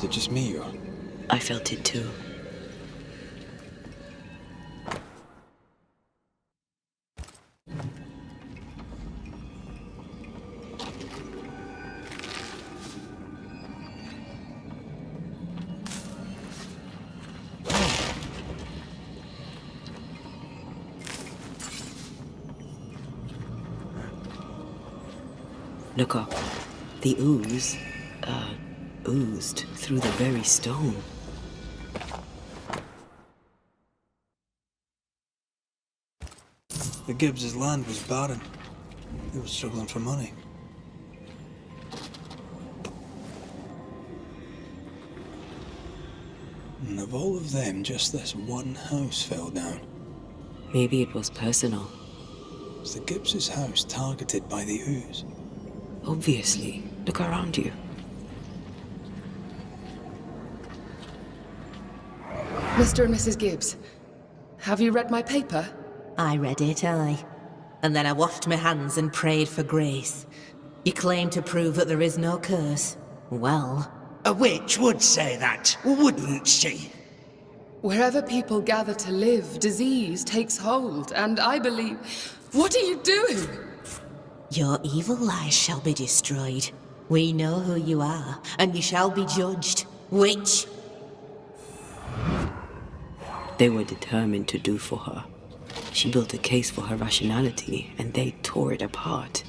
Is it just me or? I felt it too. Look up. The ooze, oozed through the very stone. The Gibbs' land was barren. They were struggling for money. And of all of them, just this one house fell down. Maybe it was personal. Was the Gibbs' house targeted by the ooze? Obviously. Look around you. Mr. and Mrs. Gibbs, have you read my paper? I read it, aye. And then I washed my hands and prayed for grace. You claim to prove that there is no curse. Well, A witch would say that, wouldn't she? Wherever people gather to live, disease takes hold, and I believe... What are you doing? your evil lies shall be destroyed. We know who you are, and you shall be judged. Witch! They were determined to do for her. She built a case for her rationality, and they tore it apart.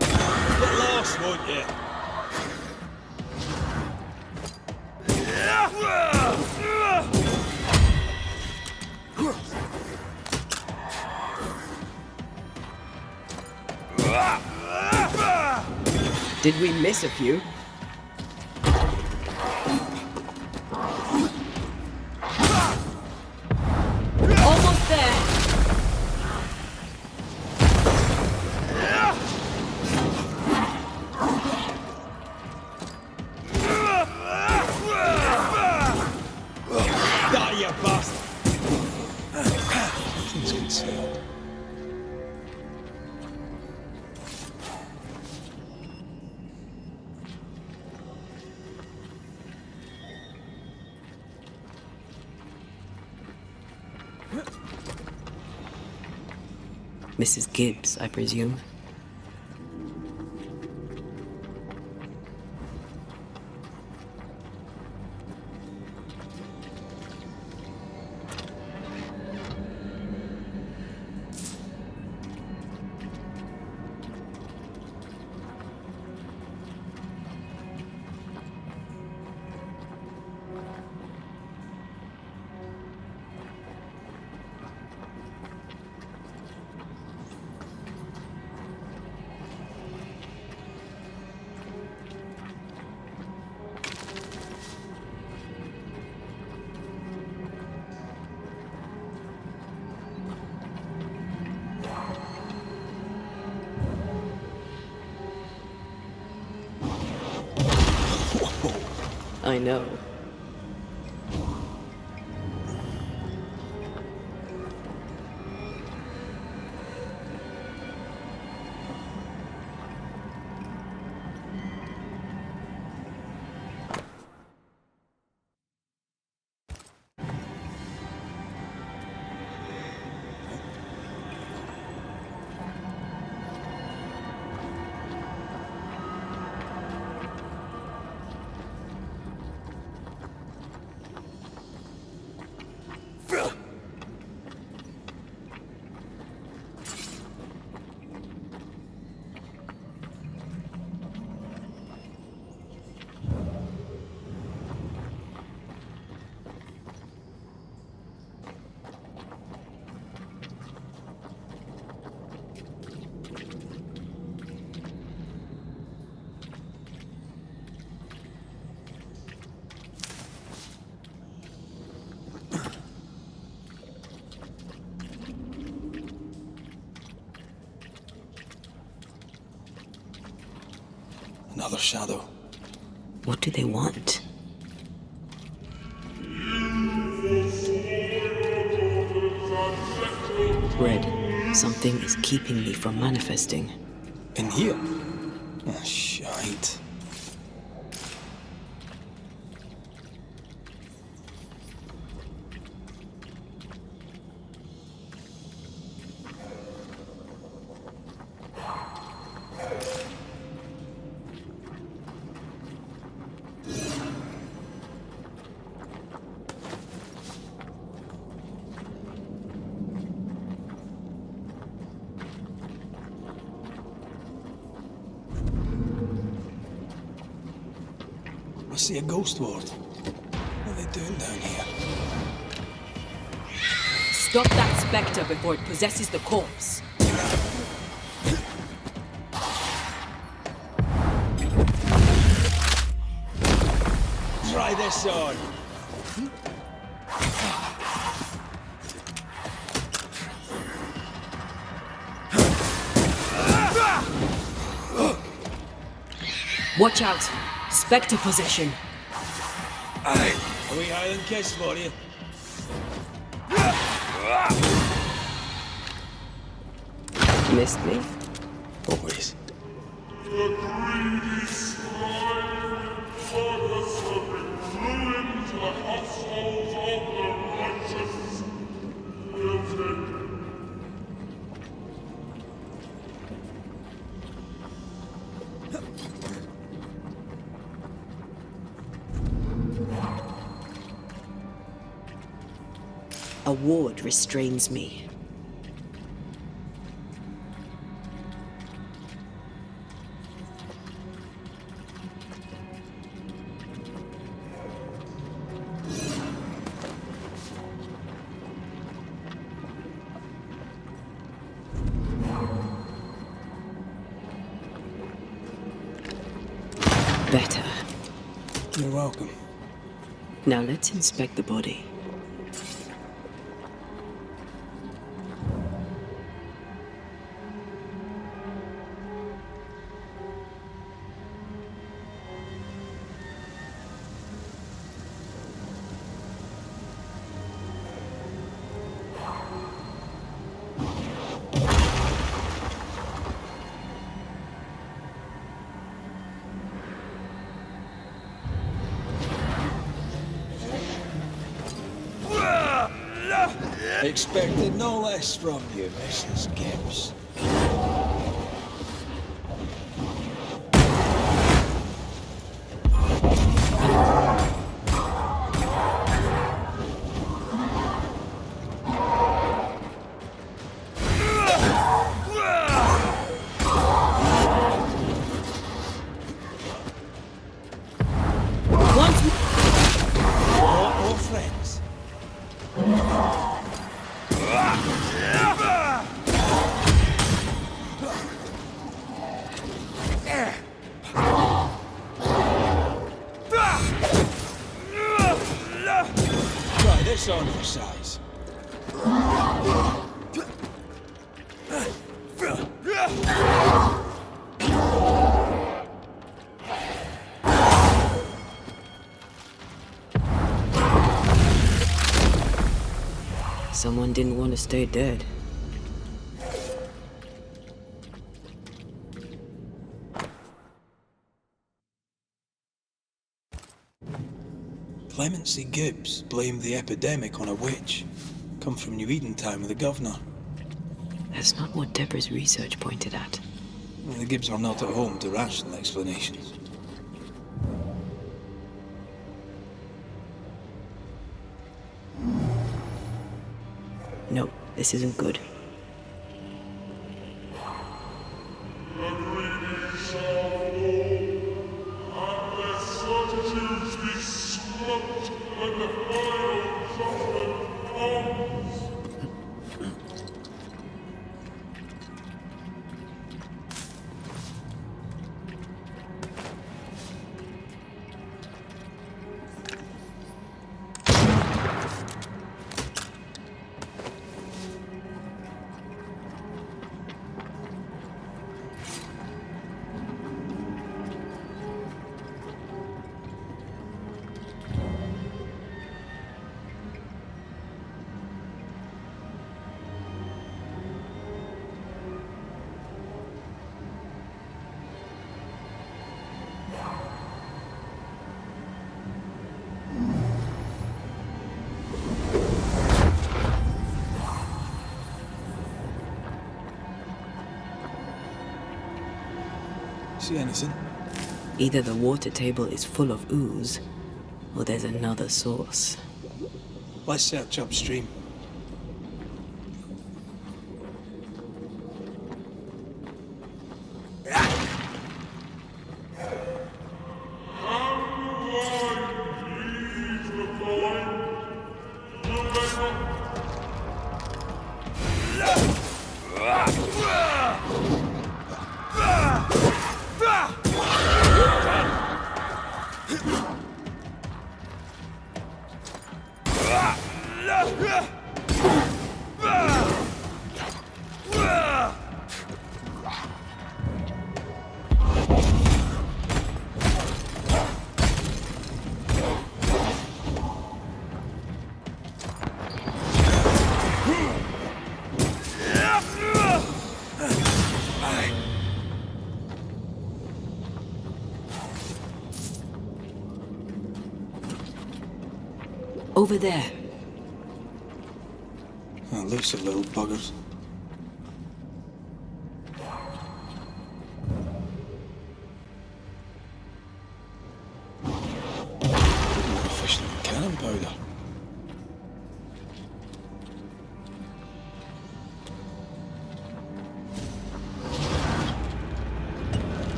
Get lost, won't you? Did we miss a few? Almost there! Die, you bastard! Things concealed. Mrs. Gibbs, I presume. I know. Another shadow. What do they want? Red, something is keeping me from manifesting. In here? Ah, shite. I see a ghost ward. What are they doing down here? Stop that spectre before it possesses the corpse. Try this on. Watch out! Spectre possession. Aye. A wee Highland kiss for you. Missed me? Always. A ward restrains me. Better. You're welcome. Now let's inspect the body. Expected no less from you, Mrs. Gibbs. More friends. Try this on for size. Someone didn't want to stay dead. Clemency Gibbs blamed the epidemic on a witch. Come from New Eden Town with the governor. That's not what Deborah's research pointed at. Well, the Gibbs are not at home to rational explanations. No, this isn't good. See anything? Either the water table is full of ooze, or there's another source. Let's search upstream. Over there. Elusive little buggers. More efficient than cannon powder.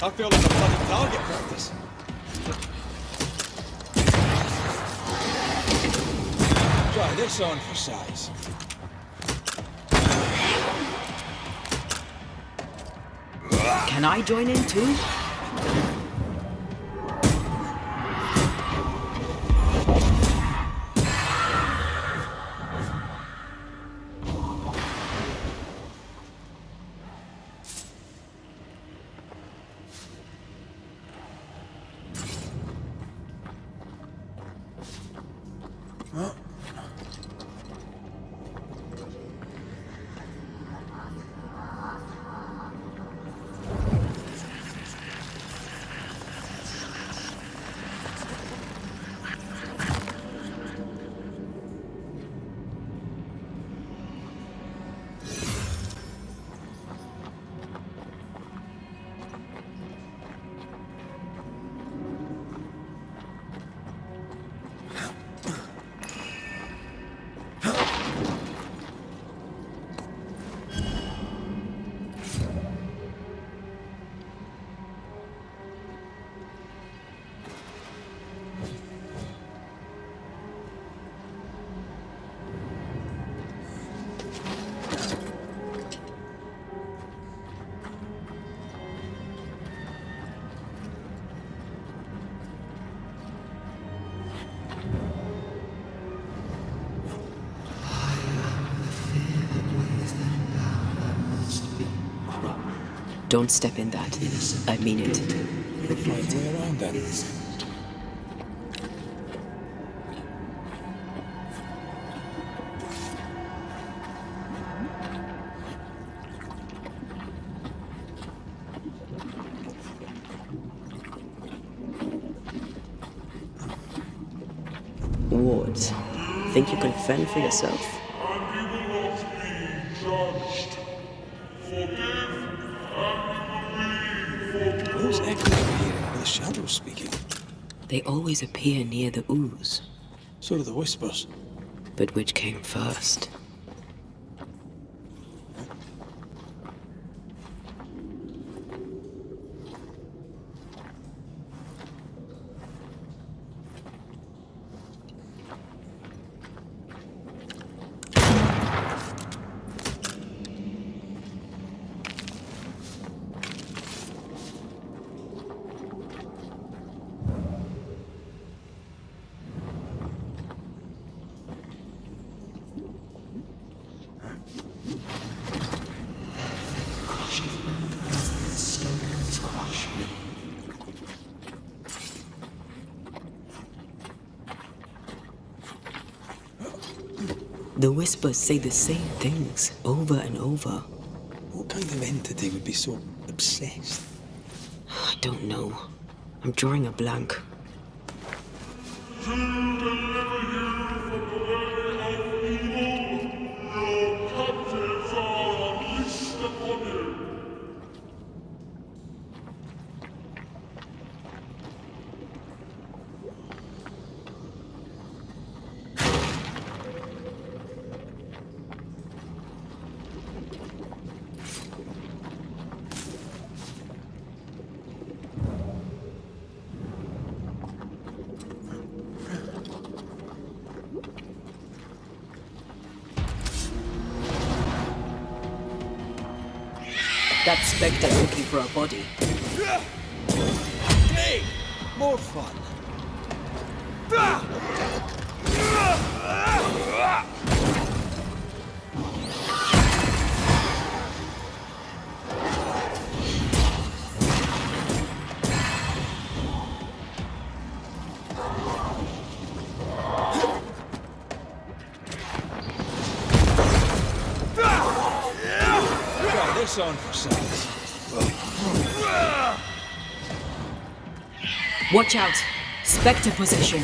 I feel like a bloody target practice. Try this on for size. Can I join in too? Don't step in that. I mean it. We'll find a way around then. Wards, think you can fend for yourself? Those echoes appearing are the shadows speaking. They always appear near the ooze. So do the whispers. But which came first? The whispers say the same things over and over. What kind of entity would be so obsessed? I don't know. I'm drawing a blank. That specter's looking for a body. Hey! More fun. Try this on for size. Watch out! Spectre possession.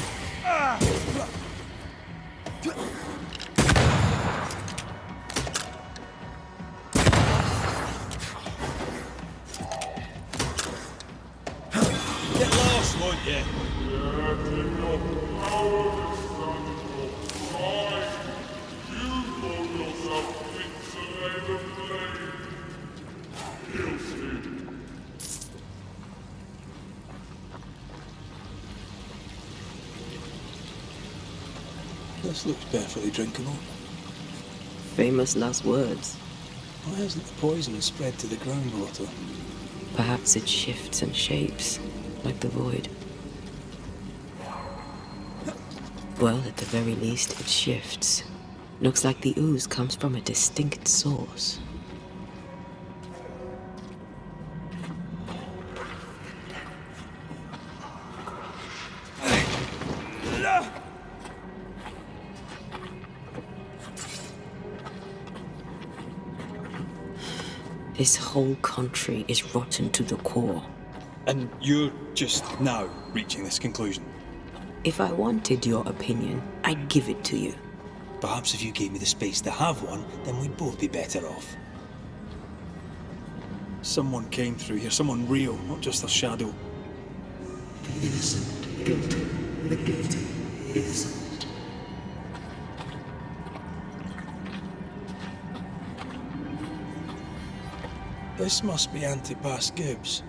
Get lost, won't you? This looks perfectly drinkable. Famous last words. Why hasn't the poison spread to the groundwater? Perhaps it shifts and shapes, like the void. Well, at the very least, it shifts. Looks like the ooze comes from a distinct source. This whole country is rotten to the core. And you're just now reaching this conclusion? If I wanted your opinion, I'd give it to you. Perhaps if you gave me the space to have one, then we'd both be better off. Someone came through here, someone real, not just a shadow. Innocent, guilty, the guilty, innocent. This must be Antipas Gibbs.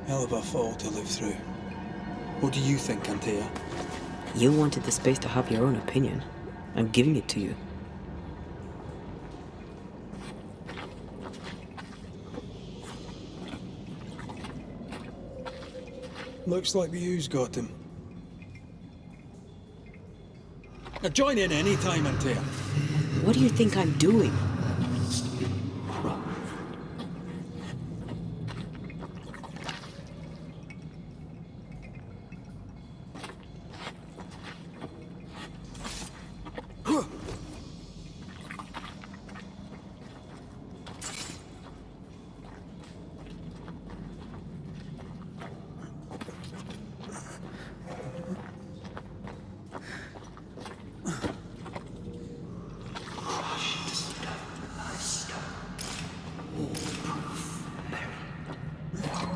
Hell of a fall to live through. What do you think, Antea? You wanted the space to have your own opinion. I'm giving it to you. Looks like the ooze got him. Now join in any time, Antea. What do you think I'm doing?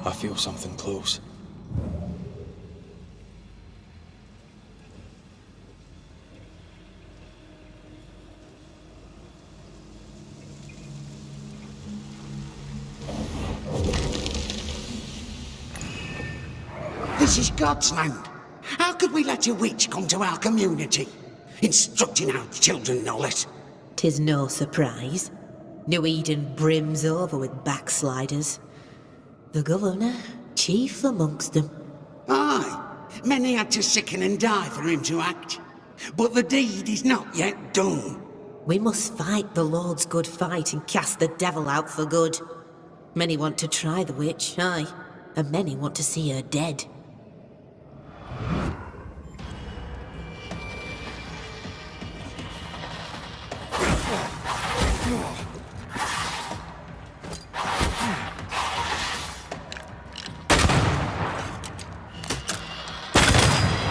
I feel something close. This is God's land. How could we let a witch come to our community? Instructing our children, no less. 'Tis no surprise. New Eden brims over with backsliders. The governor, chief amongst them. Aye, many had to sicken and die for him to act. But the deed is not yet done. We must fight the Lord's good fight and cast the devil out for good. Many want to try the witch, aye, and many want to see her dead.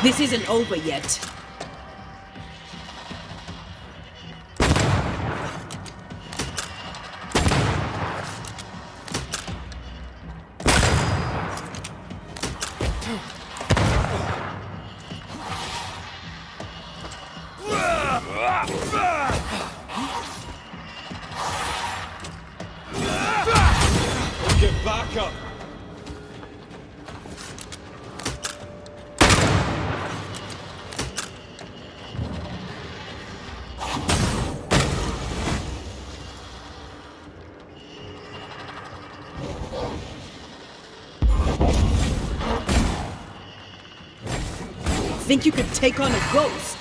This isn't over yet. Get back up! Think you could take on a ghost?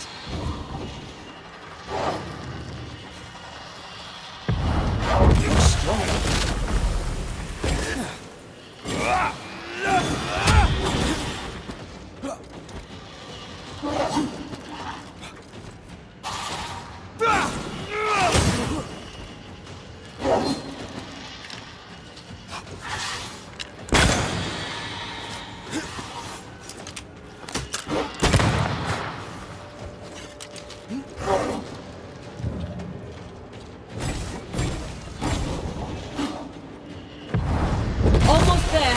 Almost there.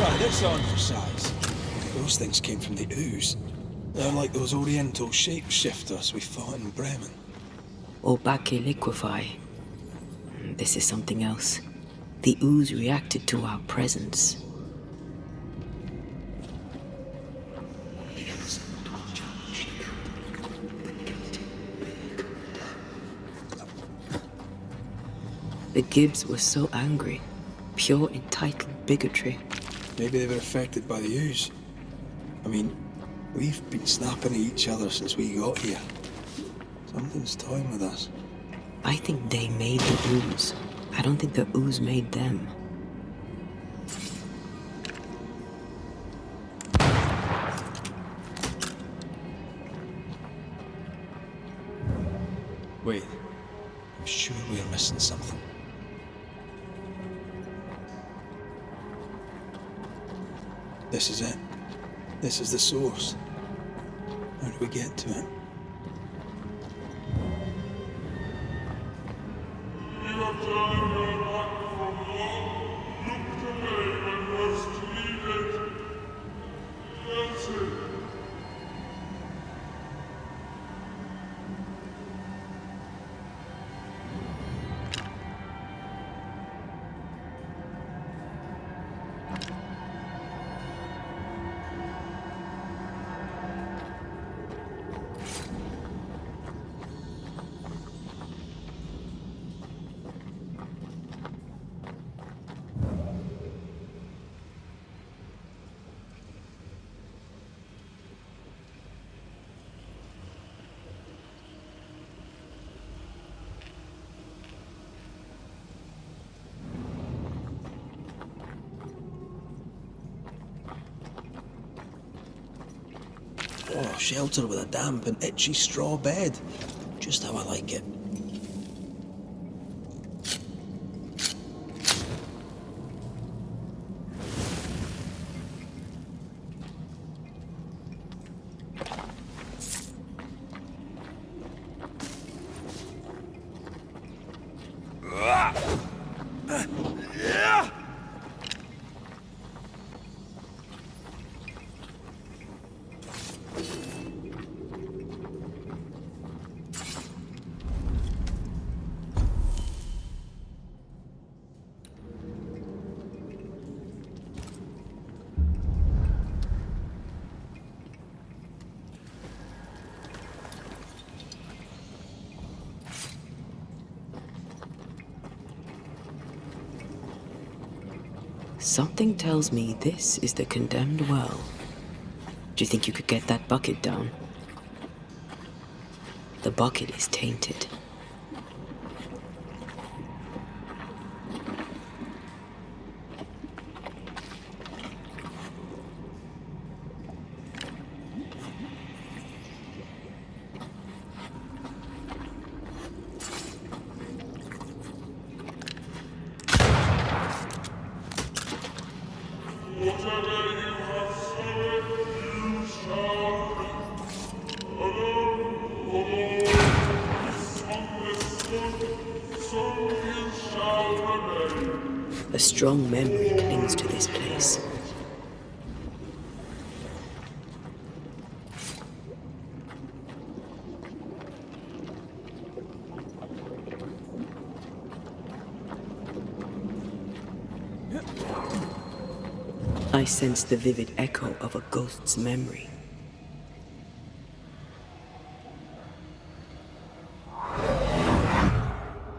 Try this on for size. Those things came from the ooze. They're like those oriental shapeshifters we fought in Bremen. Obake liquefy. This is something else. The ooze reacted to our presence. The Gibbs were so angry. Pure entitled bigotry. Maybe they were affected by the ooze. I mean, we've been snapping at each other since we got here. Something's toying with us. I think they made the ooze. I don't think the ooze made them. Wait, I'm sure we're missing something. This is it. This is the source. How do we get to it? Oh, shelter with a damp and itchy straw bed. Just how I like it. Something tells me this is the condemned well. Do you think you could get that bucket down? The bucket is tainted. A strong memory clings to this place. I sense the vivid echo of a ghost's memory.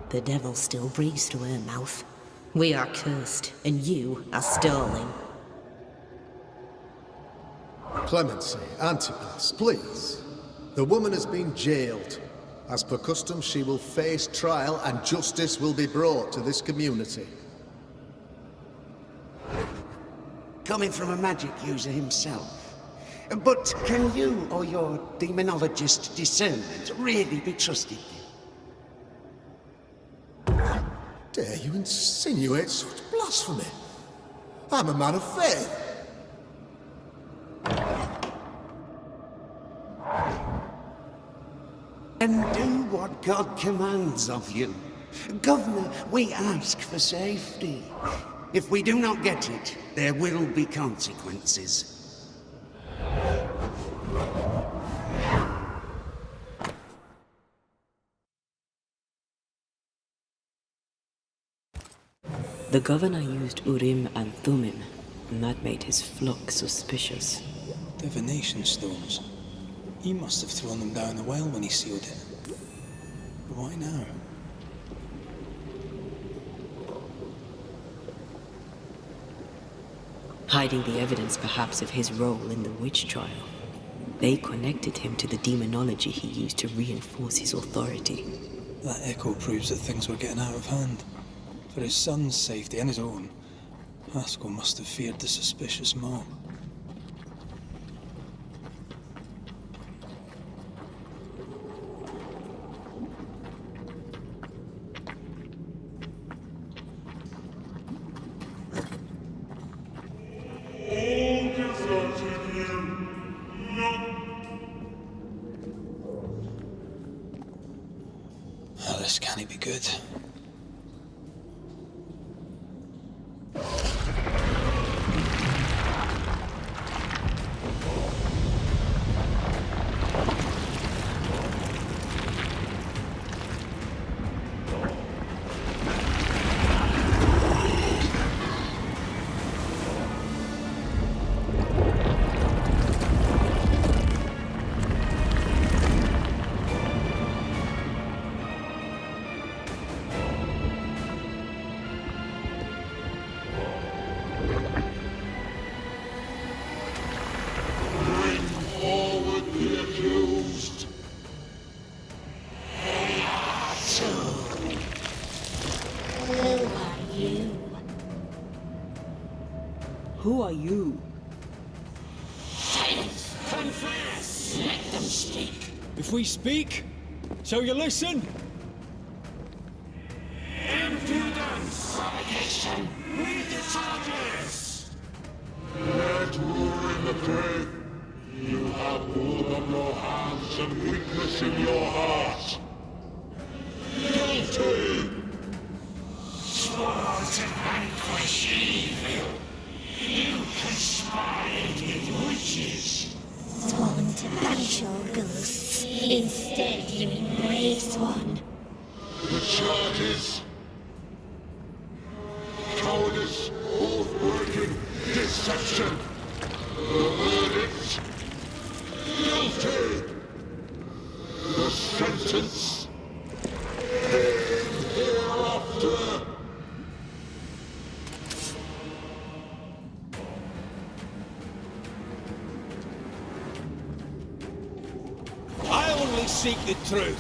The devil still breathes through her mouth. We are cursed, and you are stalling. Clemency, Antipas, please. The woman has been jailed. As per custom, she will face trial and justice will be brought to this community. Coming from a magic user himself. But can you or your demonologist discernment really be trusted? Dare you insinuate such blasphemy? I'm a man of faith. And do what God commands of you. Governor, we ask for safety. If we do not get it, there will be consequences. The governor used Urim and Thummim, and that made his flock suspicious. Divination stones. He must have thrown them down the well when he sealed it. But why now? Hiding the evidence perhaps of his role in the witch trial. They connected him to the demonology he used to reinforce his authority. That echo proves that things were getting out of hand. For his son's safety and his own, Haskell must have feared the suspicious mob. Oh, this can't be good. Who are you? Silence! Confess! Let them speak! If we speak, shall you listen? Impudence! Provocation! Read the charges! Let in the faith. You have blood on your hands and weakness in your heart. Guilty! Swore to vanquish evil. You conspired with witches. Sworn to banish all ghosts. Instead, you embrace one. The charges. Cowardice, oath-breaking, deception. The verdict. Guilty. The sentence. Hereafter. only seek the truth.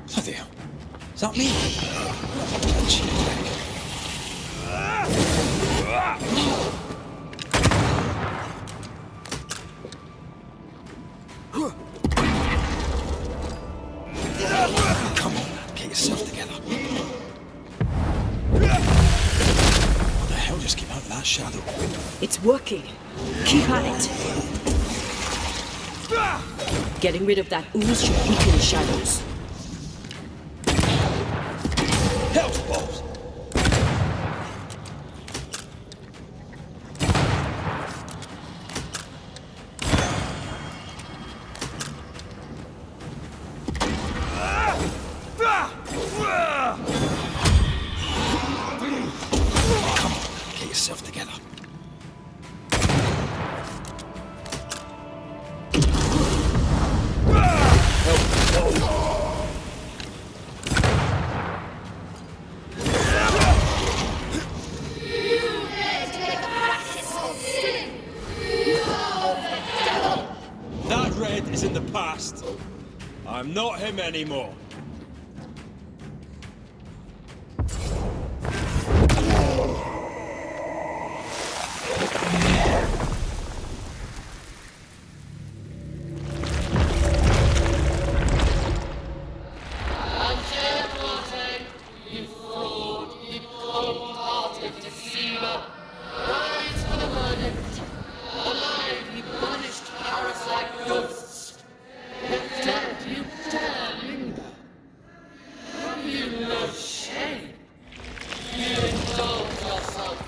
Bloody hell. Is that me? Come on, get yourself together. What the hell just came out of that shadow? It's working. Keep at it. Getting rid of that ooze should weaken the shadows. Hell's balls! Get yourself together. That Red is in the past. I'm not him anymore. Antea Duarte, you fraud, you cold-hearted deceiver. Rise for the verdict. Alive, you banished parasite ghosts. If dead, you dare linger. Have you no shame? You indulge yourself.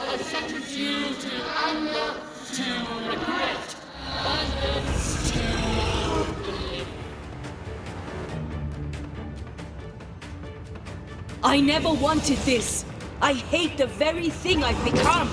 I sentence you to anger, to regret, and hence to oblivion. I never wanted this. I hate the very thing I've become.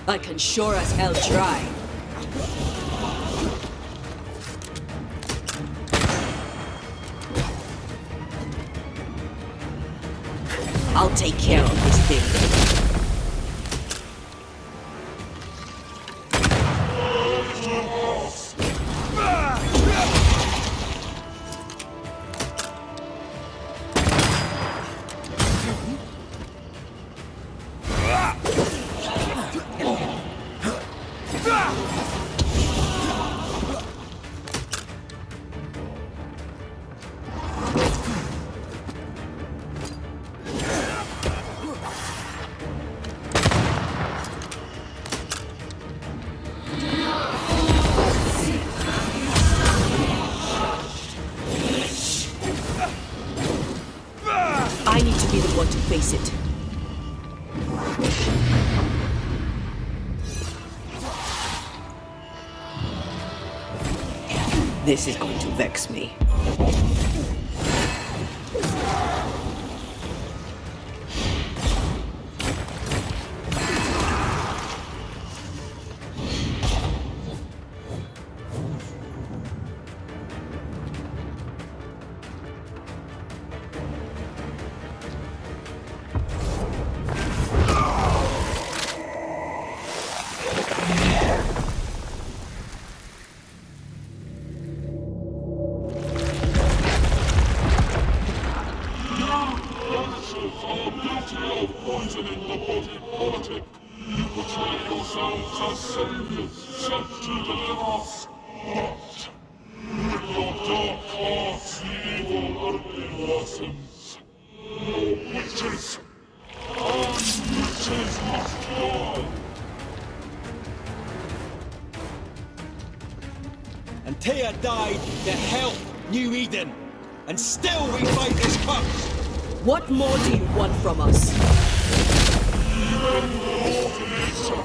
I can sure as hell try. I'll take care of this thing. I need to be the one to face it. This is going to vex me. Poisoning the body politic. You portray yourselves as saviors sent to deliver us. But with your dark hearts, the evil only worsens. Your Witches! All witches must fall! Antea died to help New Eden, and still we fight this curse! What more do you want from us? Even more, Vanessa!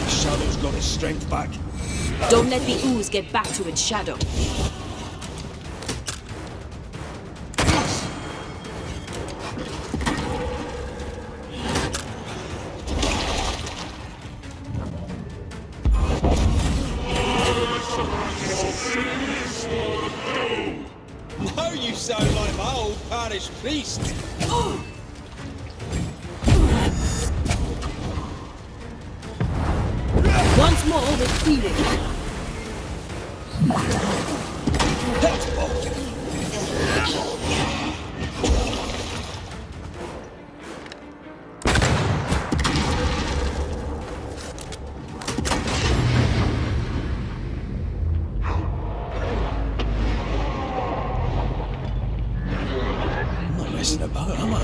Shadow's got his strength back. Don't let the ooze get back to its shadow. Now you sound like my old parish priest. Once more with feeling. I'm not messing about, am I?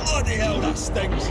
Bloody hell, that stings!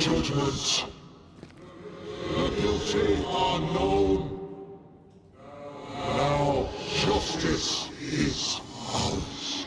Judgment. The guilty are known. Now justice is ours.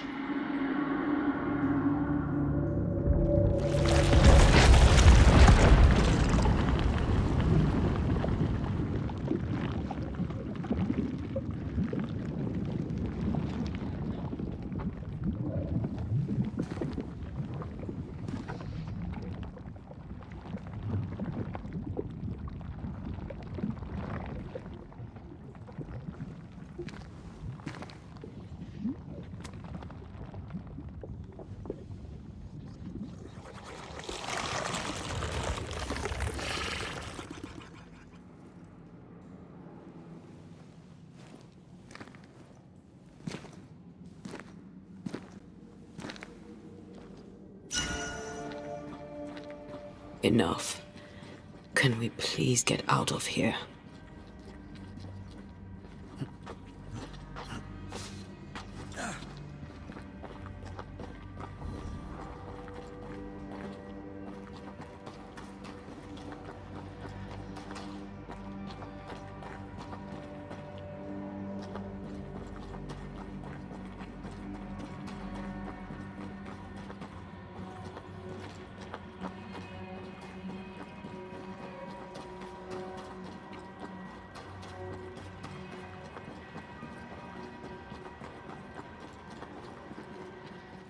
Enough. Can we please get out of here?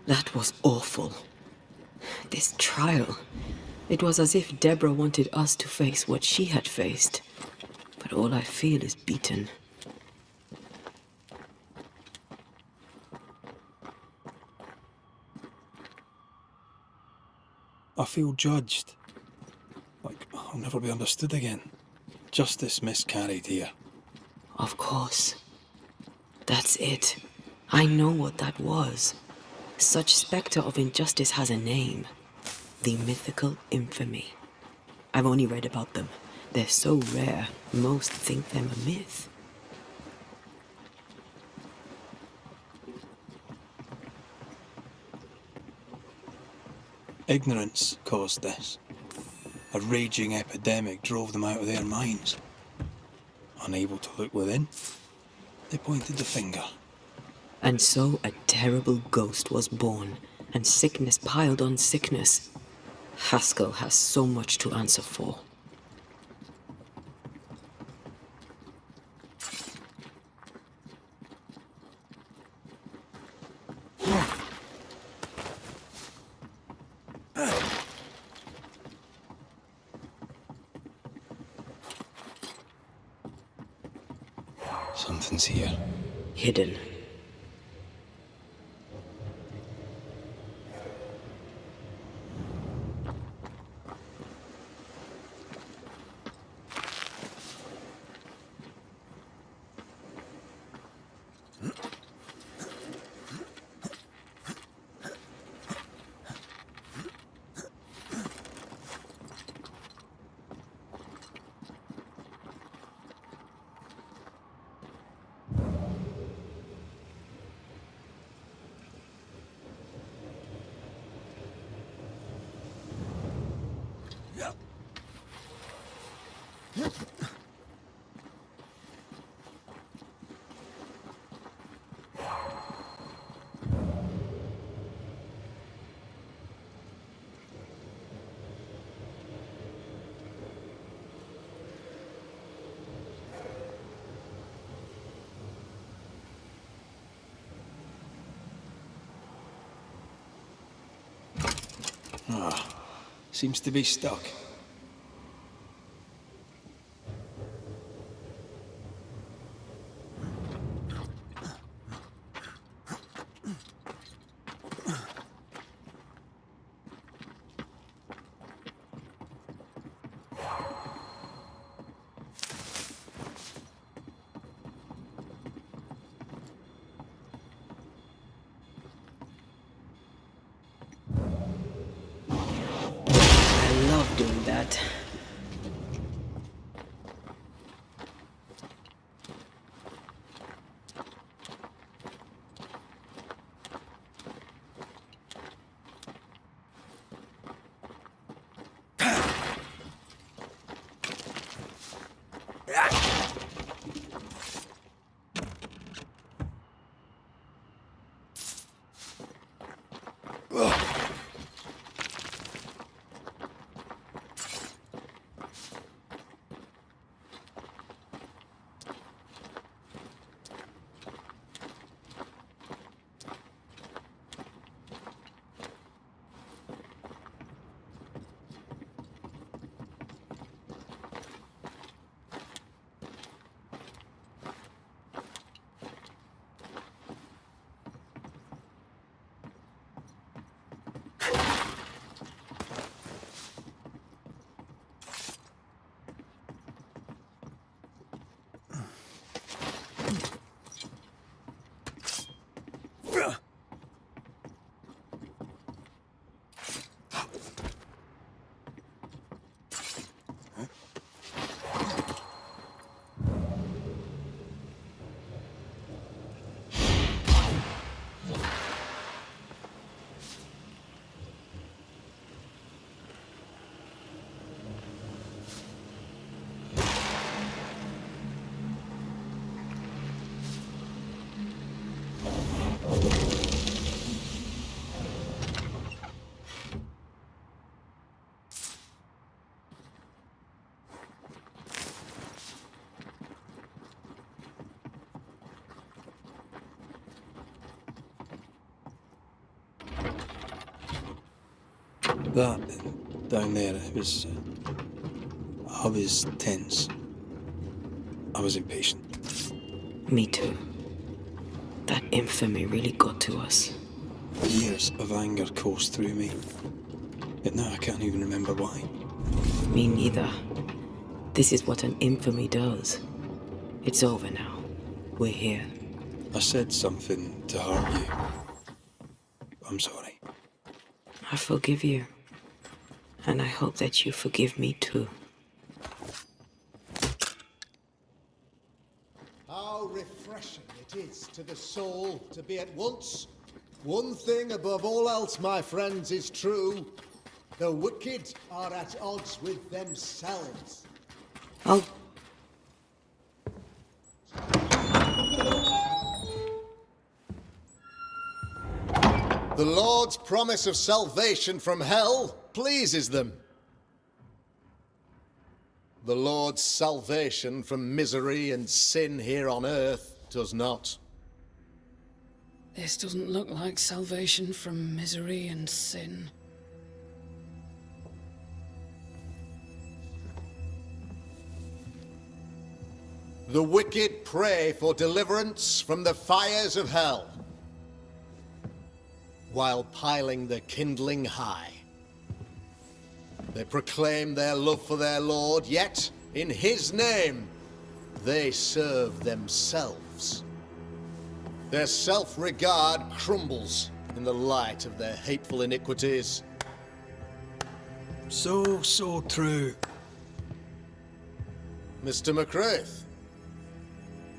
That was awful. This trial. It was as if Deborah wanted us to face what she had faced. But all I feel is beaten. I feel judged. Like I'll never be understood again. Justice miscarried here. Of course. That's it. I know what that was. Such spectre of injustice has a name. The mythical infamy. I've only read about them. They're so rare, most think them a myth. Ignorance caused this. A raging epidemic drove them out of their minds. Unable to look within, they pointed the finger. And so a terrible ghost was born, and sickness piled on sickness. Haskell has so much to answer for. Something's here. Hidden. Seems to be stuck. That down there, it was... I was tense. I was impatient. Me too. That infamy really got to us. Years of anger coursed through me. Yet now I can't even remember why. Me neither. This is what an infamy does. It's over now. We're here. I said something to hurt you. I'm sorry. I forgive you. And I hope that you forgive me too. How refreshing it is to the soul to be at once. One thing above all else, my friends, is true. The wicked are at odds with themselves. Oh. The Lord's promise of salvation from hell pleases them. The Lord's salvation from misery and sin here on earth does not. This doesn't look like salvation from misery and sin. The wicked pray for deliverance from the fires of hell, while piling the kindling high. They proclaim their love for their Lord, yet, in his name, they serve themselves. Their self-regard crumbles in the light of their hateful iniquities. So true. Mr. Mac Raith,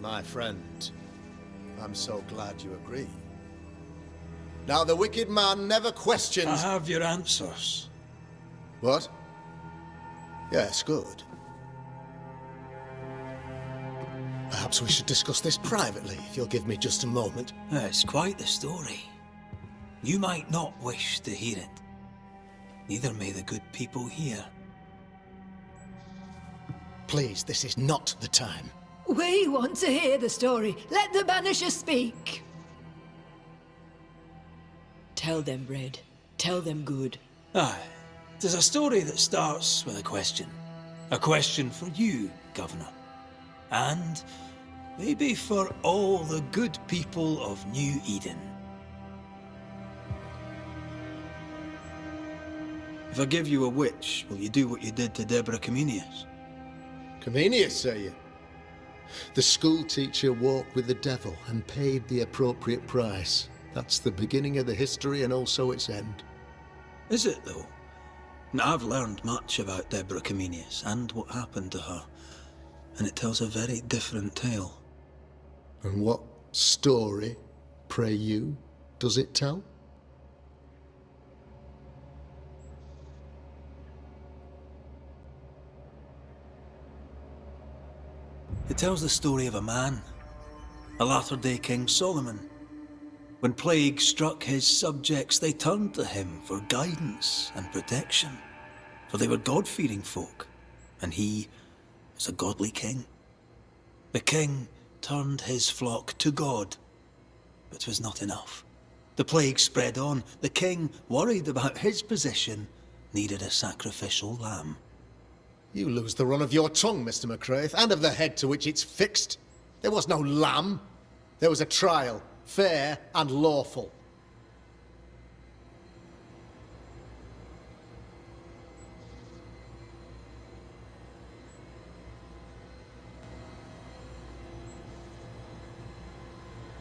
my friend, I'm so glad you agree. Now, the wicked man never questions... I have your answers. What? Yes, good. Perhaps we should discuss this privately, if you'll give me just a moment. It's quite the story. You might not wish to hear it. Neither may the good people here. Please, this is not the time. We want to hear the story. Let the Banisher speak. Tell them, Red. Tell them good. Aye. It is a story that starts with a question. A question for you, Governor. And maybe for all the good people of New Eden. If I give you a witch, will you do what you did to Deborah Comenius? Comenius, say you? The school teacher walked with the devil and paid the appropriate price. That's the beginning of the history and also its end. Is it, though? Now, I've learned much about Deborah Comenius and what happened to her, and it tells a very different tale. And what story, pray you, does it tell? It tells the story of a man, a latter-day King Solomon. When plague struck his subjects, they turned to him for guidance and protection, for they were God-fearing folk, and he was a godly king. The king turned his flock to God, but it was not enough. The plague spread on. The king, worried about his position, needed a sacrificial lamb. You lose the run of your tongue, Mr. Mac Raith, and of the head to which it's fixed. There was no lamb. There was a trial, fair and lawful.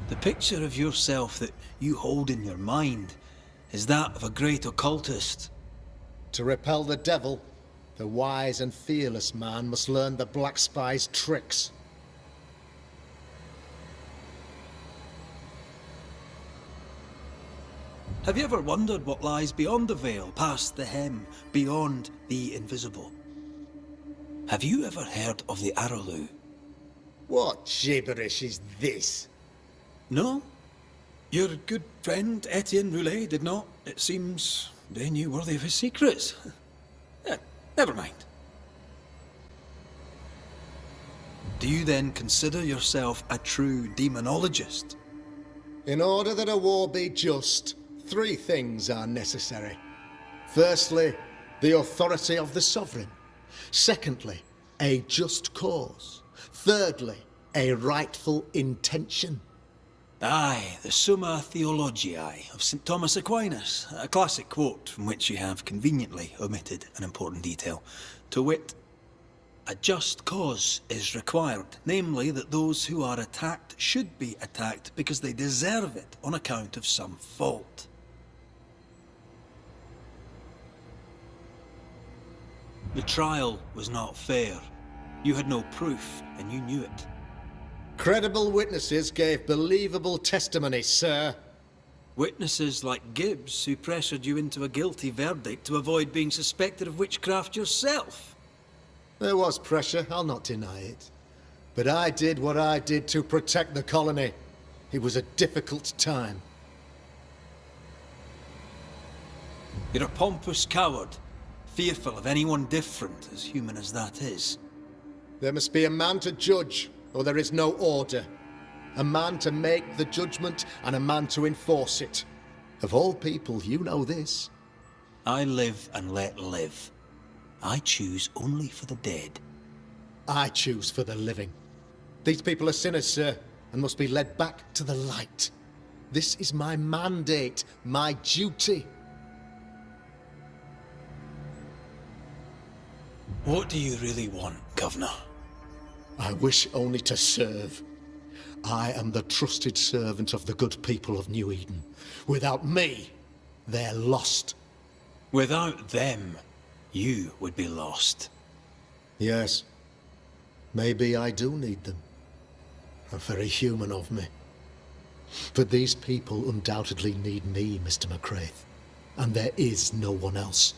The picture of yourself that you hold in your mind is that of a great occultist. To repel the devil, the wise and fearless man must learn the Black Spy's tricks. Have you ever wondered what lies beyond the veil, past the hem, beyond the invisible? Have you ever heard of the Araloo? What gibberish is this? No? Your good friend Etienne Roulet did not. It seems they knew worthy of his secrets. Never mind. Do you then consider yourself a true demonologist? In order that a war be just, 3 things are necessary. Firstly, the authority of the sovereign. Secondly, a just cause. Thirdly, a rightful intention. Aye, the Summa Theologiae of St. Thomas Aquinas, a classic quote from which you have conveniently omitted an important detail. To wit, a just cause is required, namely that those who are attacked should be attacked because they deserve it on account of some fault. The trial was not fair. You had no proof, and you knew it. Credible witnesses gave believable testimony, sir. Witnesses like Gibbs, who pressured you into a guilty verdict to avoid being suspected of witchcraft yourself. There was pressure, I'll not deny it. But I did what I did to protect the colony. It was a difficult time. You're a pompous coward, fearful of anyone different, as human as that is. There must be a man to judge, or there is no order. A man to make the judgment, and a man to enforce it. Of all people, you know this. I live and let live. I choose only for the dead. I choose for the living. These people are sinners, sir, and must be led back to the light. This is my mandate, my duty. What do you really want, Governor? I wish only to serve. I am the trusted servant of the good people of New Eden. Without me, they're lost. Without them, you would be lost. Yes. Maybe I do need them. Very human of me. But these people undoubtedly need me, Mr. Mac Raith. And there is no one else.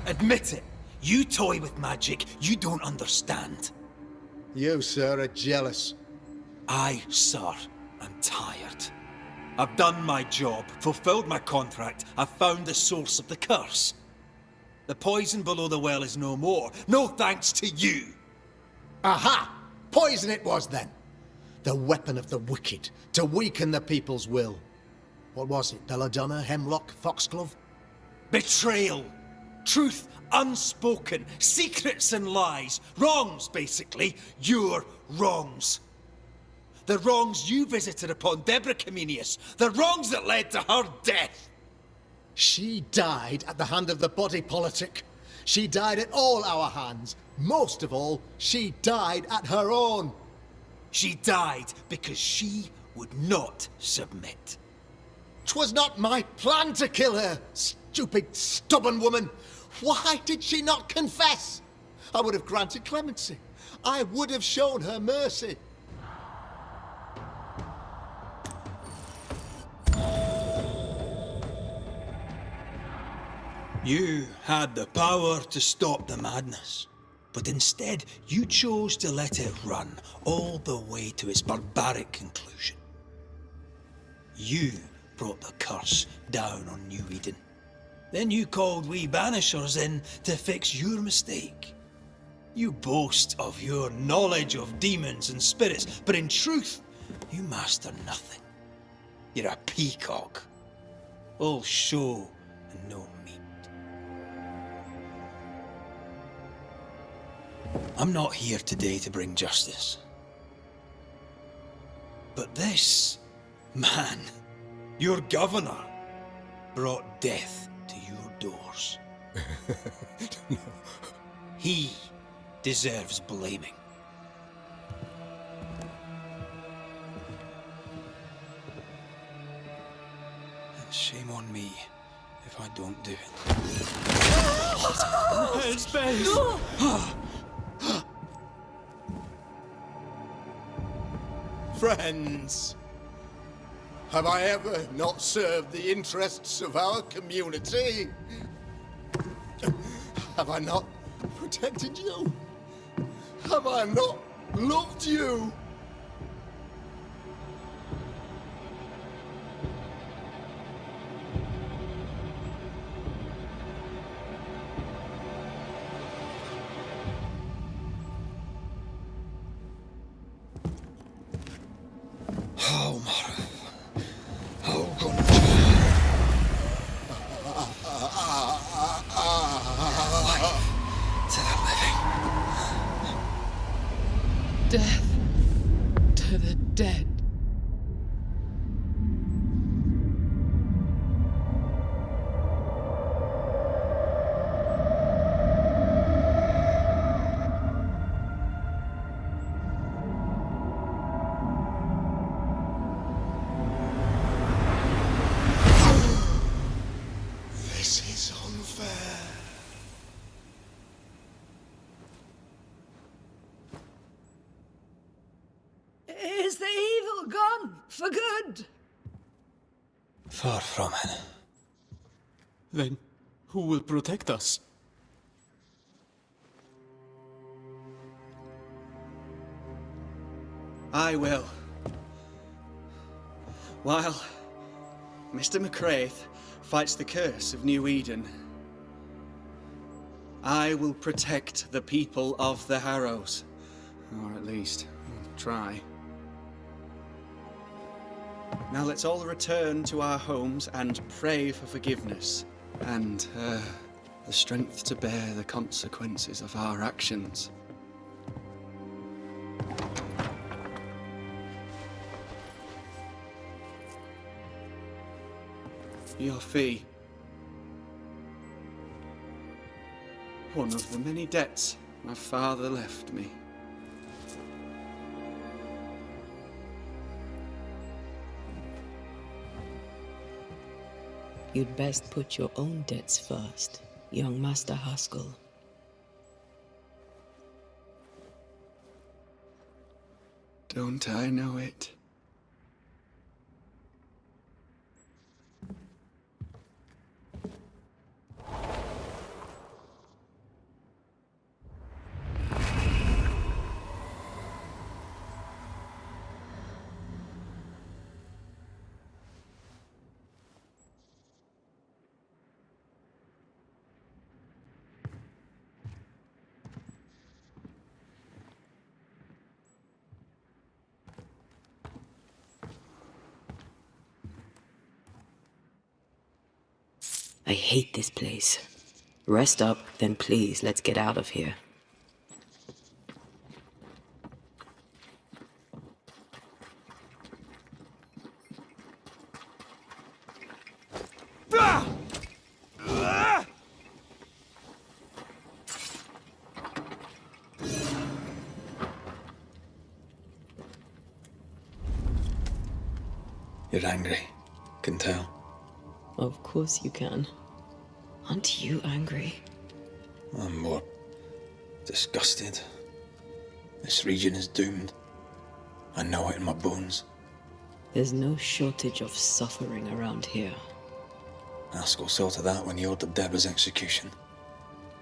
Admit it! You toy with magic you don't understand. You, sir, are jealous. I, sir, am tired. I've done my job, fulfilled my contract, I've found the source of the curse. The poison below the well is no more, no thanks to you. Aha! Poison it was then. The weapon of the wicked, to weaken the people's will. What was it, belladonna, hemlock, foxglove? Betrayal! Truth unspoken, secrets and lies, wrongs basically, your wrongs. The wrongs you visited upon Deborah Comenius, the wrongs that led to her death. She died at the hand of the body politic. She died at all our hands. Most of all, she died at her own. She died because she would not submit. 'Twas not my plan to kill her, stupid, stubborn woman. Why did she not confess? I would have granted clemency. I would have shown her mercy. You had the power to stop the madness, but instead you chose to let it run all the way to its barbaric conclusion. You brought the curse down on New Eden. Then you called we Banishers in to fix your mistake. You boast of your knowledge of demons and spirits, but in truth, you master nothing. You're a peacock. All show and no meat. I'm not here today to bring justice. But this man, your governor, brought death to your doors. No. He deserves blaming. And shame on me if I don't do it. Headspace! Friends, have I ever not served the interests of our community? Have I not protected you? Have I not loved you? to the dead. This is unfair. Is the evil gone for good? Far from it. Then, who will protect us? I will. While Mr. Mac Raith fights the curse of New Eden, I will protect the people of the Harrows. Or at least, try. Now let's all return to our homes and pray for forgiveness and the strength to bear the consequences of our actions. Your fee. One of the many debts my father left me. You'd best put your own debts first, young Master Haskell. Don't I know it? I hate this place. Rest up, then please, let's get out of here. You're angry. Can tell. Of course you can. Aren't you angry? I'm more disgusted. This region is doomed. I know it in my bones. There's no shortage of suffering around here. Haskell saw to that when he ordered Deborah's execution.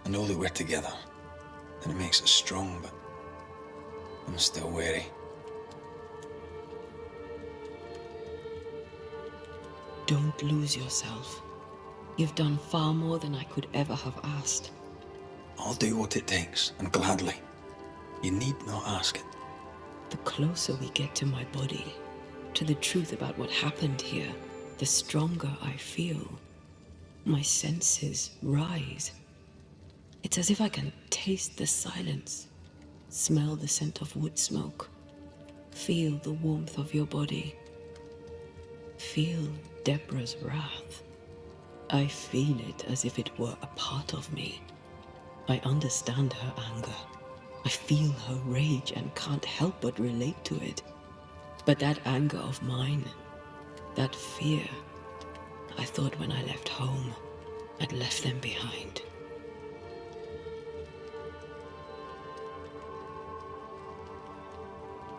I know that we're together, and it makes us strong, but I'm still wary. Don't lose yourself. You've done far more than I could ever have asked. I'll do what it takes, and gladly. You need not ask it. The closer we get to my body, to the truth about what happened here, the stronger I feel. My senses rise. It's as if I can taste the silence, smell the scent of wood smoke, feel the warmth of your body, feel Deborah's wrath. I feel it as if it were a part of me. I understand her anger. I feel her rage and can't help but relate to it. But that anger of mine, that fear, I thought when I left home, I'd left them behind.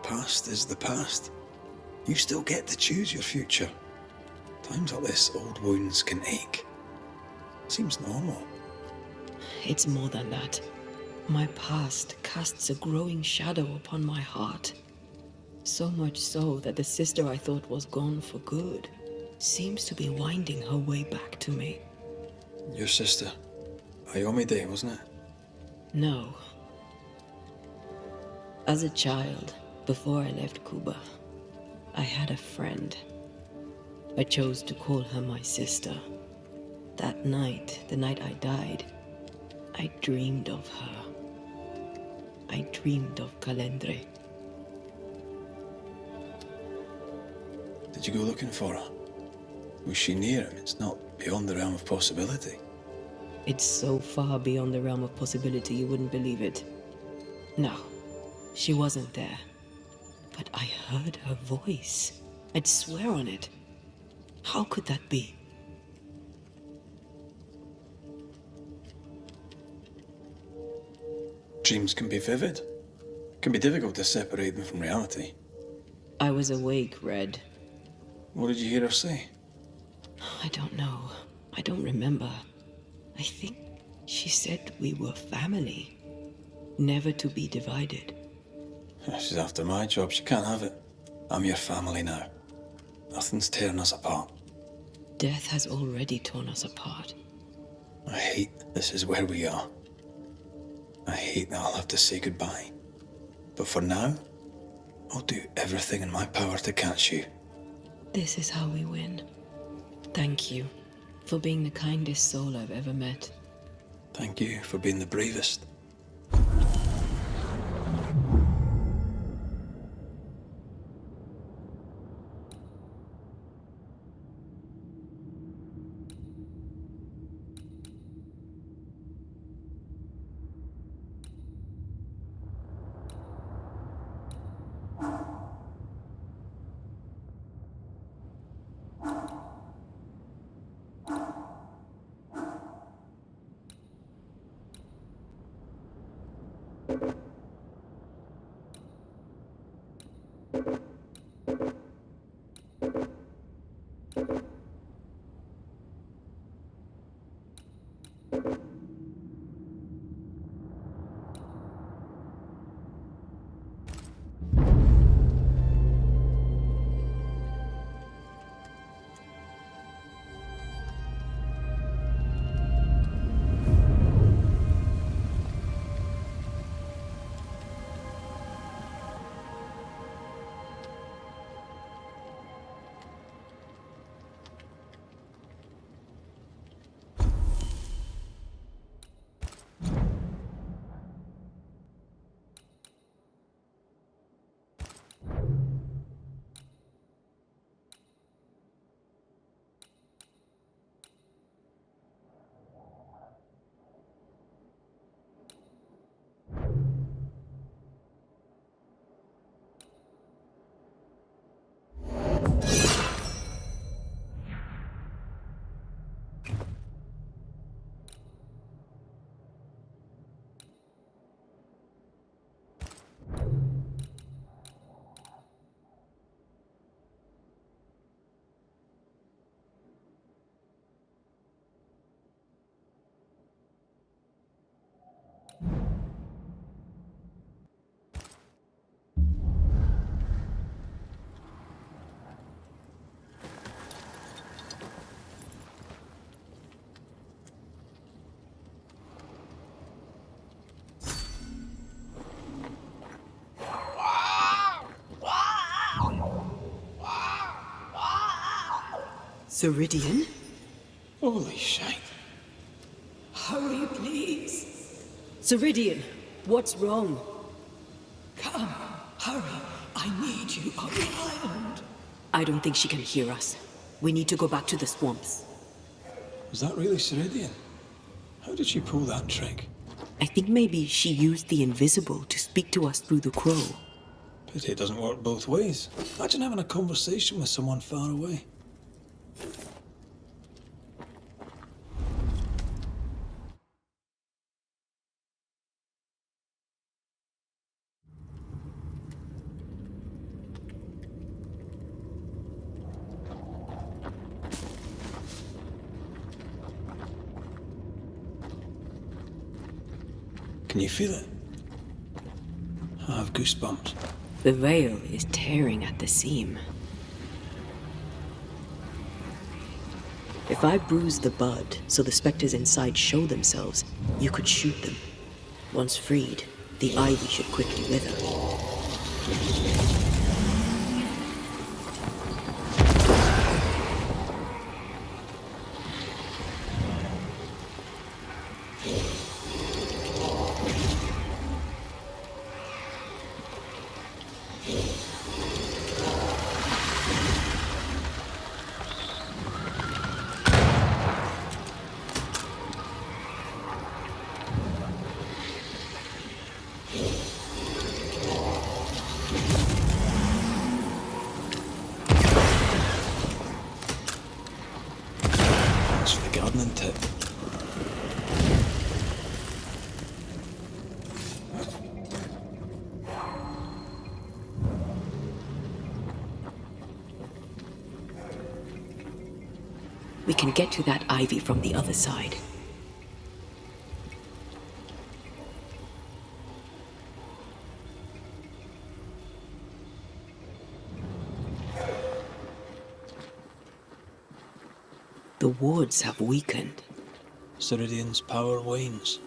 Past is the past. You still get to choose your future. Times like this, old wounds can ache. Seems normal. It's more than that. My past casts a growing shadow upon my heart. So much so that the sister I thought was gone for good seems to be winding her way back to me. Your sister. Ayomide, wasn't it? No. As a child, before I left Cuba, I had a friend. I chose to call her my sister. That night, the night I died, I dreamed of her. I dreamed of Calendre. Did you go looking for her? Was she near him? It's not beyond the realm of possibility. It's so far beyond the realm of possibility you wouldn't believe it. No, she wasn't there. But I heard her voice. I'd swear on it. How could that be? Dreams can be vivid. It can be difficult to separate them from reality. I was awake, Red. What did you hear her say? I don't know. I don't remember. I think she said we were family. Never to be divided. She's after my job. She can't have it. I'm your family now. Nothing's tearing us apart. Death has already torn us apart. I hate this is where we are. I hate that I'll have to say goodbye. But for now, I'll do everything in my power to catch you. This is how we win. Thank you for being the kindest soul I've ever met. Thank you for being the bravest. Ceridian? Holy shite. Hurry, please. Ceridian, what's wrong? Come, hurry. I need you on the island. I don't think she can hear us. We need to go back to the swamps. Was that really Ceridian? How did she pull that trick? I think maybe she used the invisible to speak to us through the crow. Pity it doesn't work both ways. Imagine having a conversation with someone far away. Can you feel it? I have goosebumps. The veil is tearing at the seam. If I bruise the bud so the specters inside show themselves, you could shoot them. Once freed, the ivy should quickly wither. isn't it? We can get to that ivy from the other side. The wards have weakened. Ceridian's power wanes.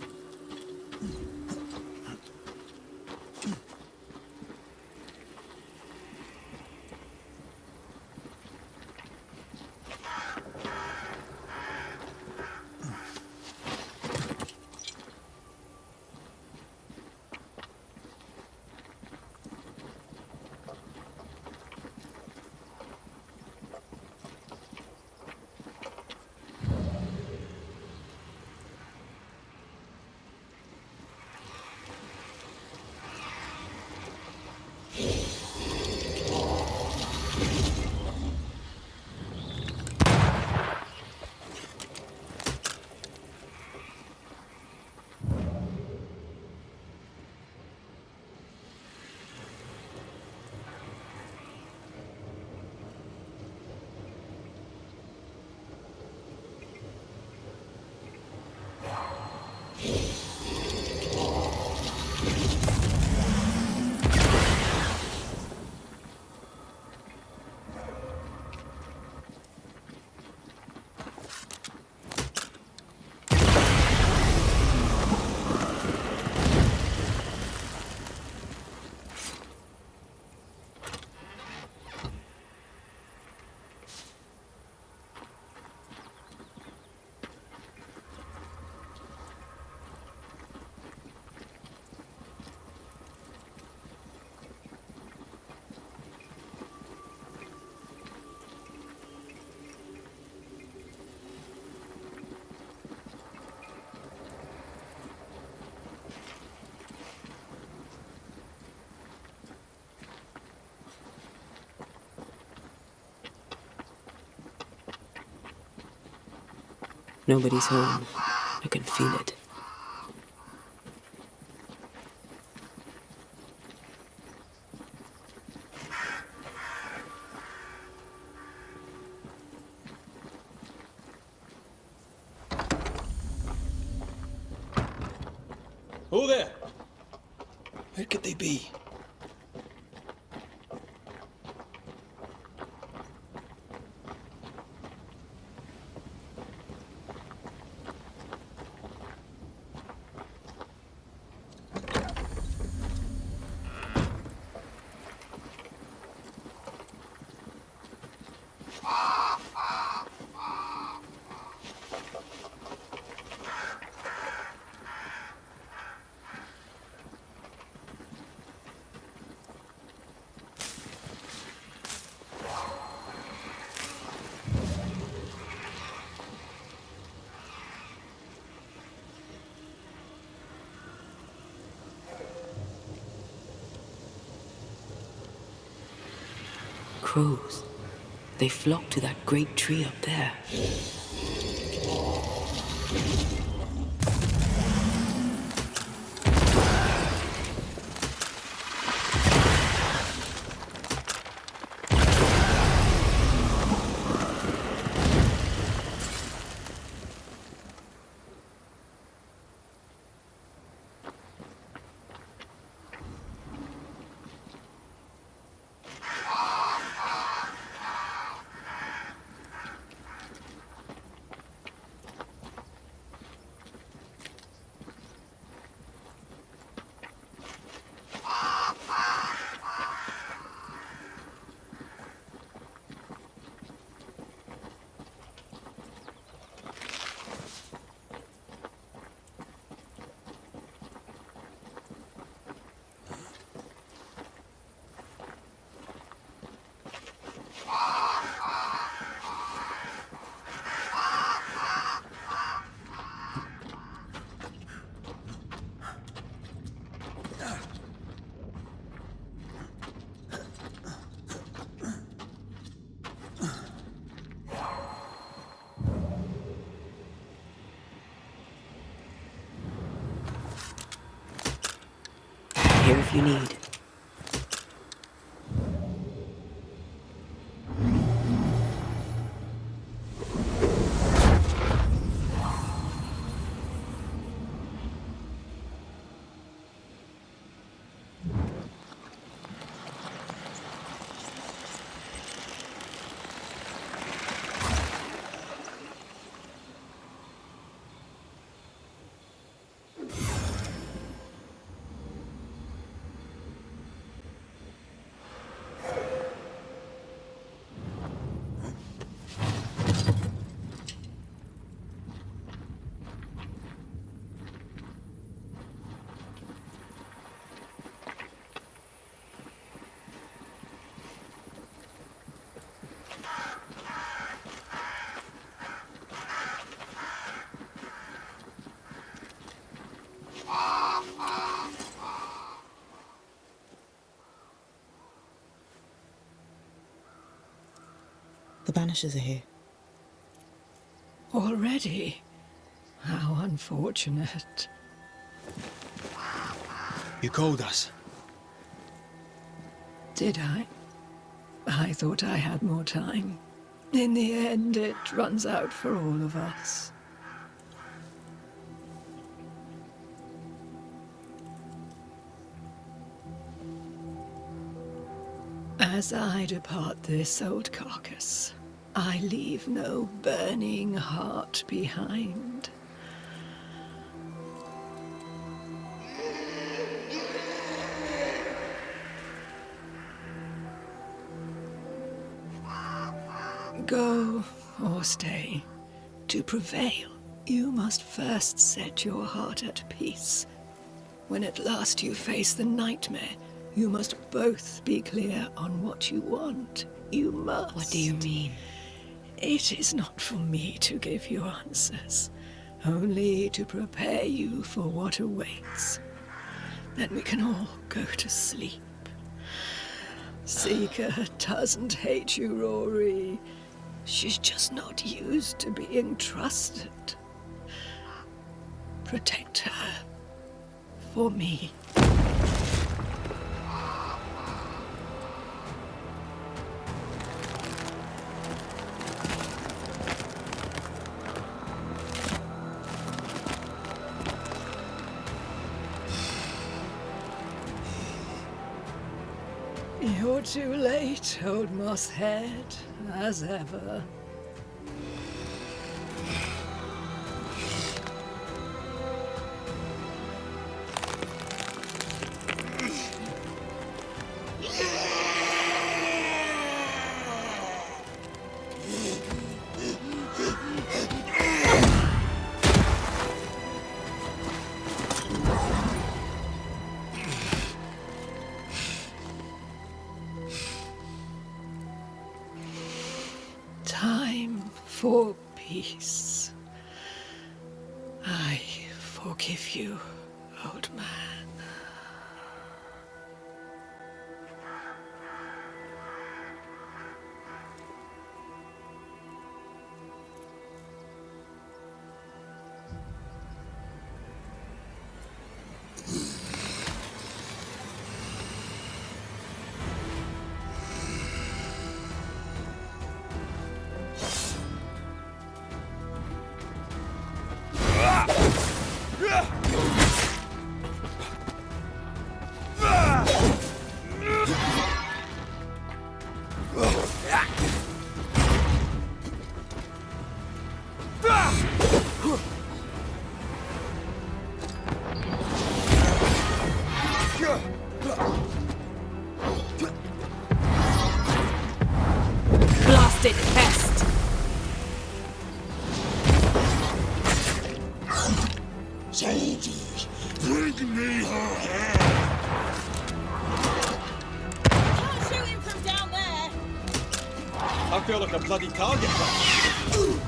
Nobody's home. I can feel it. Who there? Where could they be? Crows. They flock to that great tree up there. if you need. The Banishers are here. Already? How unfortunate. You called us. Did I? I thought I had more time. In the end, it runs out for all of us. As I depart this old carcass, I leave no burning heart behind. Go or stay. To prevail, you must first set your heart at peace. When at last you face the nightmare, you must both be clear on what you want. You must. What do you mean? It is not for me to give you answers, only to prepare you for what awaits. Then we can all go to sleep. Seeker doesn't hate you, Rory. She's just not used to being trusted. Protect her. For me. You're too late, old mosshead, as ever. Time for peace. I forgive you, old man. Blasted pest! Soldiers, bring me her head! Can't shoot him from down there! I feel like a bloody target practice.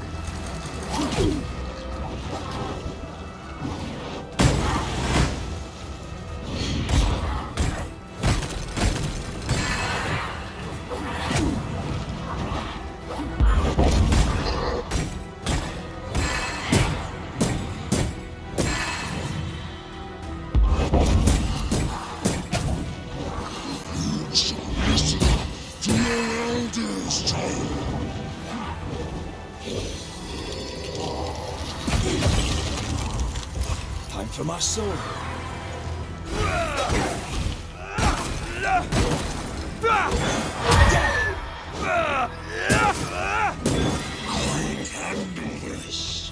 for my soul. I'll handle this.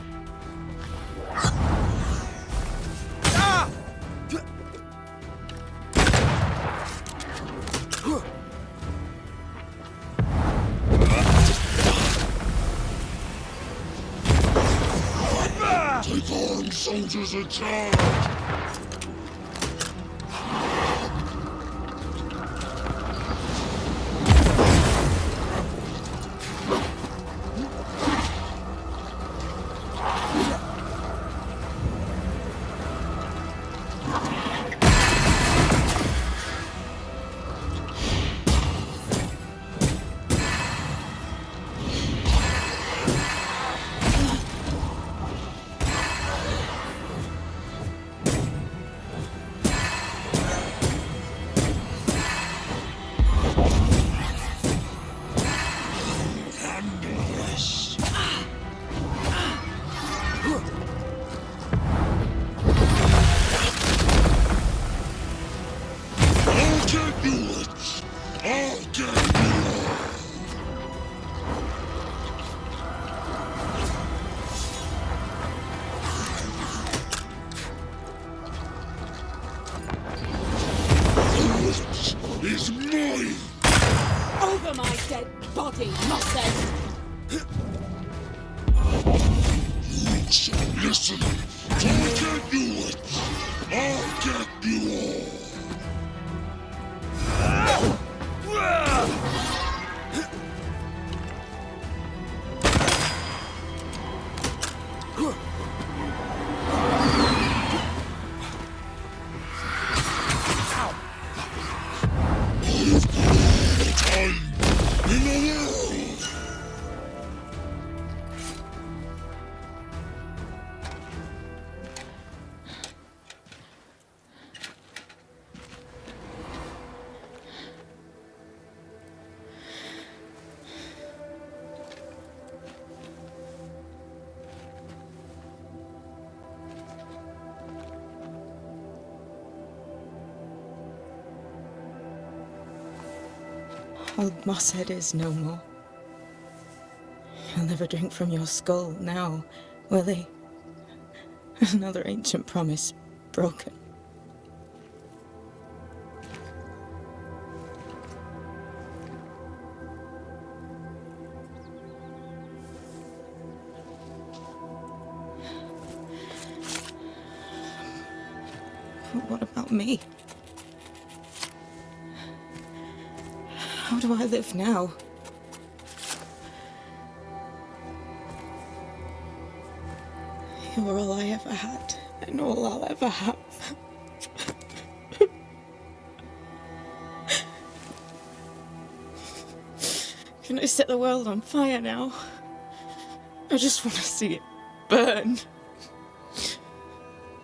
Take armed soldiers in charge! Is mine! Over my dead body, Mossad! You shall listen! I can do it! I'll get you all! Old Mosshead is no more. He'll never drink from your skull now, will he? Another ancient promise broken. But what about me? How do I live now? You were all I ever had, and all I'll ever have. Can I set the world on fire now? I just want to see it burn.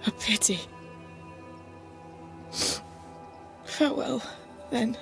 A pity. Farewell, then.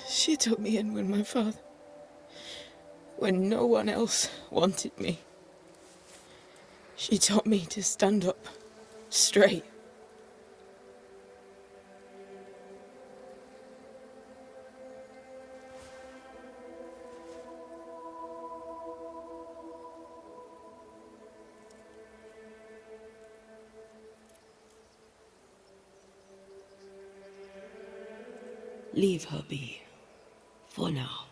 She took me in with my father, when no one else wanted me. She taught me to stand up straight. Leave her be. For now.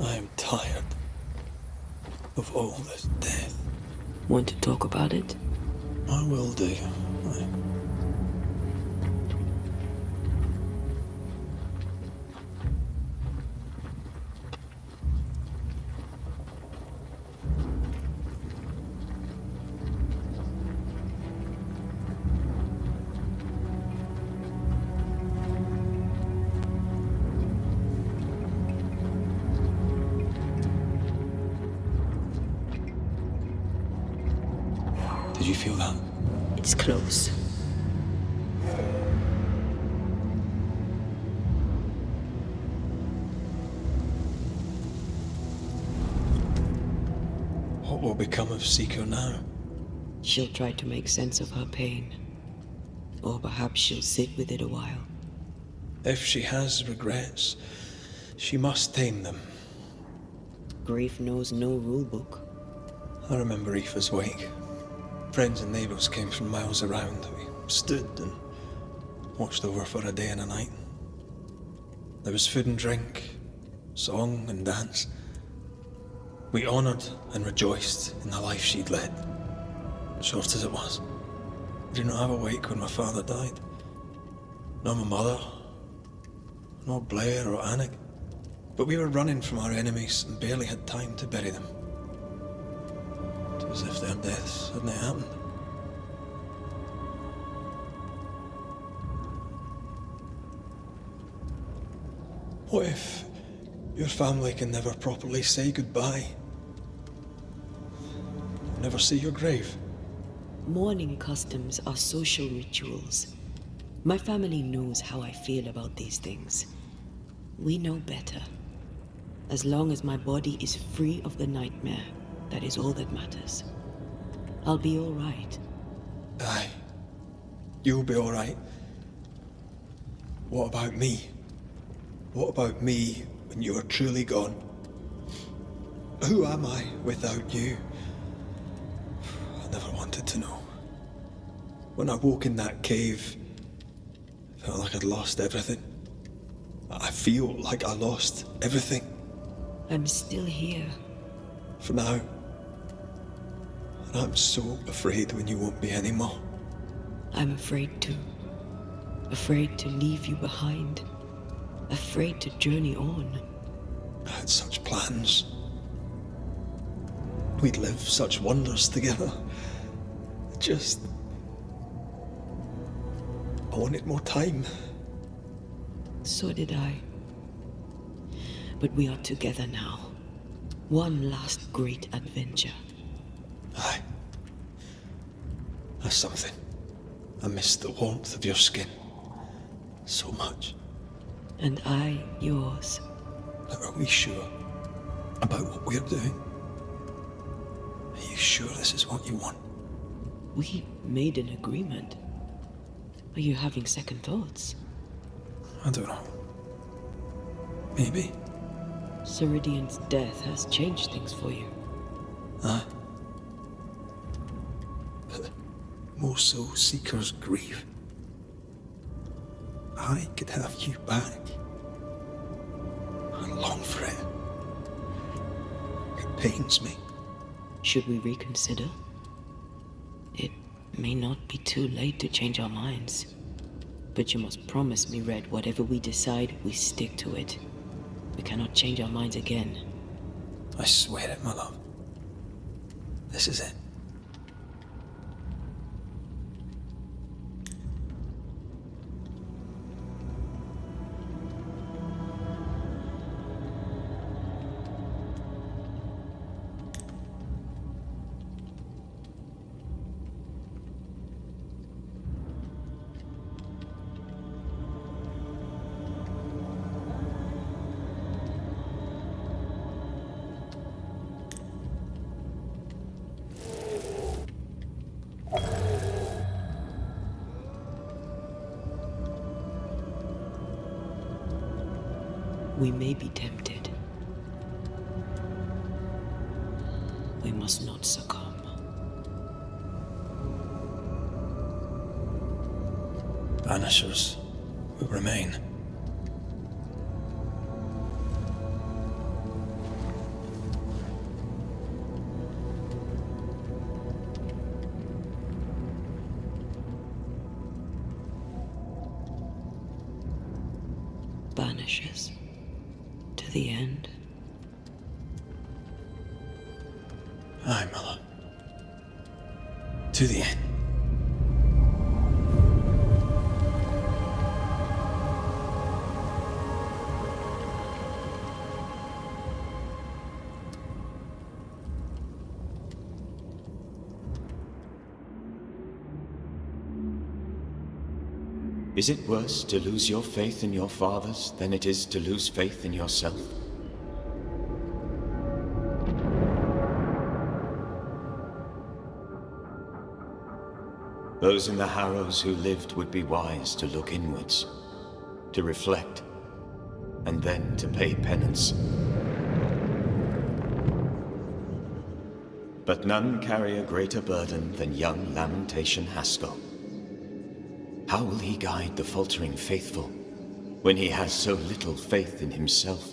I am tired of all this death. Want to talk about it? I will do. Did you feel that? It's close. What will become of Seeker now? She'll try to make sense of her pain. Or perhaps she'll sit with it a while. If she has regrets, she must tame them. Grief knows no rulebook. I remember Aoife's wake. Friends and neighbours came from miles around. We stood and watched over for a day and a night. There was food and drink, song and dance. We honoured and rejoiced in the life she'd led, short as it was. I did not have a wake when my father died. Nor my mother, nor Blair or Anik. But we were running from our enemies and barely had time to bury them. It was as if their deaths hadn't happened. What if your family can never properly say goodbye? Never see your grave? Mourning customs are social rituals. My family knows how I feel about these things. We know better. As long as my body is free of the nightmare, that is all that matters. I'll be all right. Aye. You'll be all right. What about me? What about me when you are truly gone? Who am I without you? I never wanted to know. When I woke in that cave, I felt like I'd lost everything. I feel like I lost everything. I'm still here. For now. And I'm so afraid when you won't be anymore. I'm afraid too. Afraid to leave you behind. Afraid to journey on. I had such plans. We'd live such wonders together. I wanted more time. So did I. But we are together now. One last great adventure. Aye. That's something. I miss the warmth of your skin. So much. And I yours. But are we sure about what we're doing? Are you sure this is what you want? We made an agreement. Are you having second thoughts? I don't know. Maybe. Ceridian's death has changed things for you. Aye. But more so Seeker's grief. I could have you back. I long for it. It pains me. Should we reconsider? It may not be too late to change our minds. But you must promise me, Red, whatever we decide, we stick to it. We cannot change our minds again. I swear it, my love. This is it. We may be tempted. We must not succumb. Banishers will remain. Banishers. To the end. Aye, my love. To the end. Is it worse to lose your faith in your fathers than it is to lose faith in yourself? Those in the Harrows who lived would be wise to look inwards, to reflect, and then to pay penance. But none carry a greater burden than young Lamentation Haskell. How will he guide the faltering faithful when he has so little faith in himself?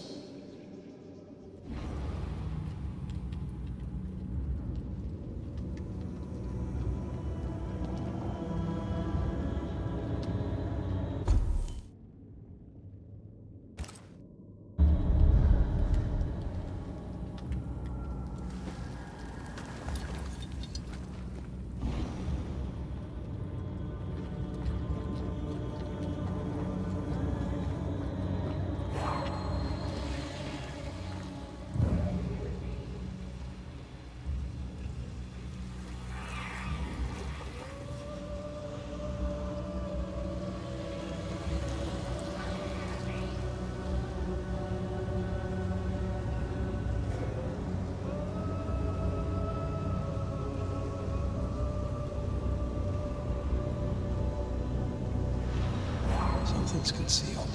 Something's concealed.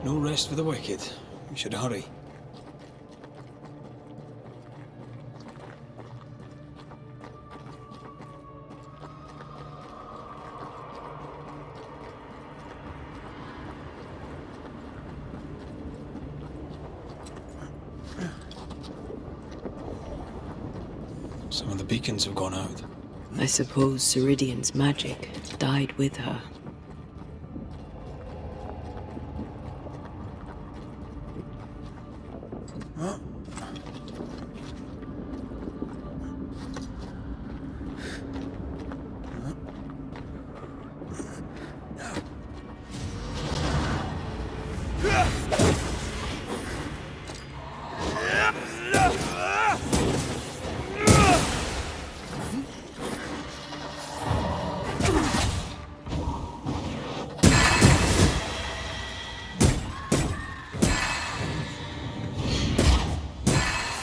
No rest for the wicked. We should hurry. Some of the beacons have gone out. I suppose Ceridian's magic died with her.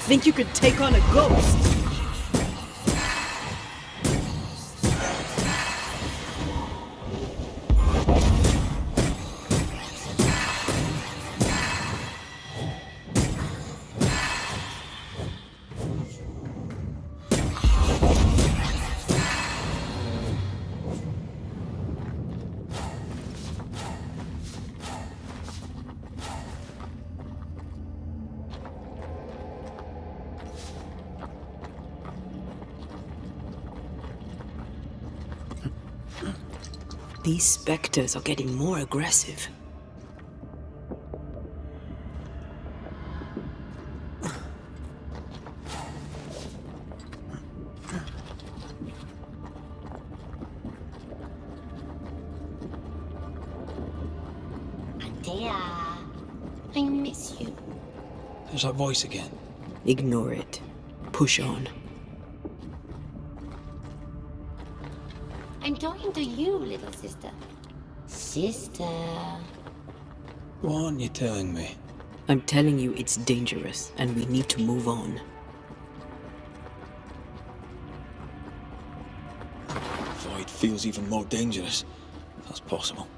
Think you could take on a ghost? These specters are getting more aggressive. Antea, I miss you. There's that voice again. Ignore it. Push on. I'm talking to you, little sister. Sister. What aren't you telling me? I'm telling you it's dangerous, and we need to move on. Void feels even more dangerous. If that's possible.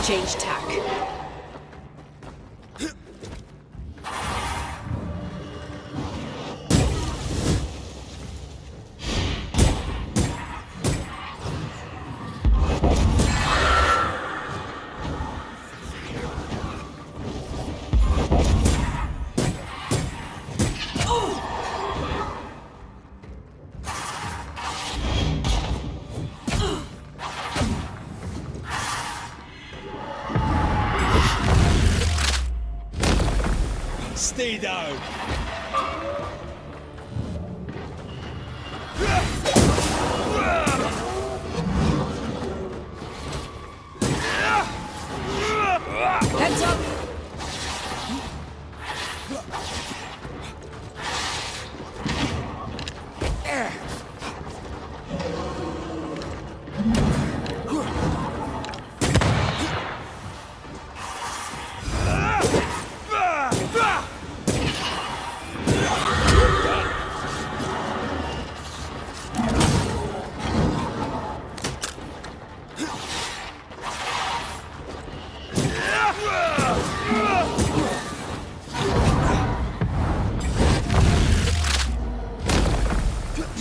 Change tack. Stay down. Heads up.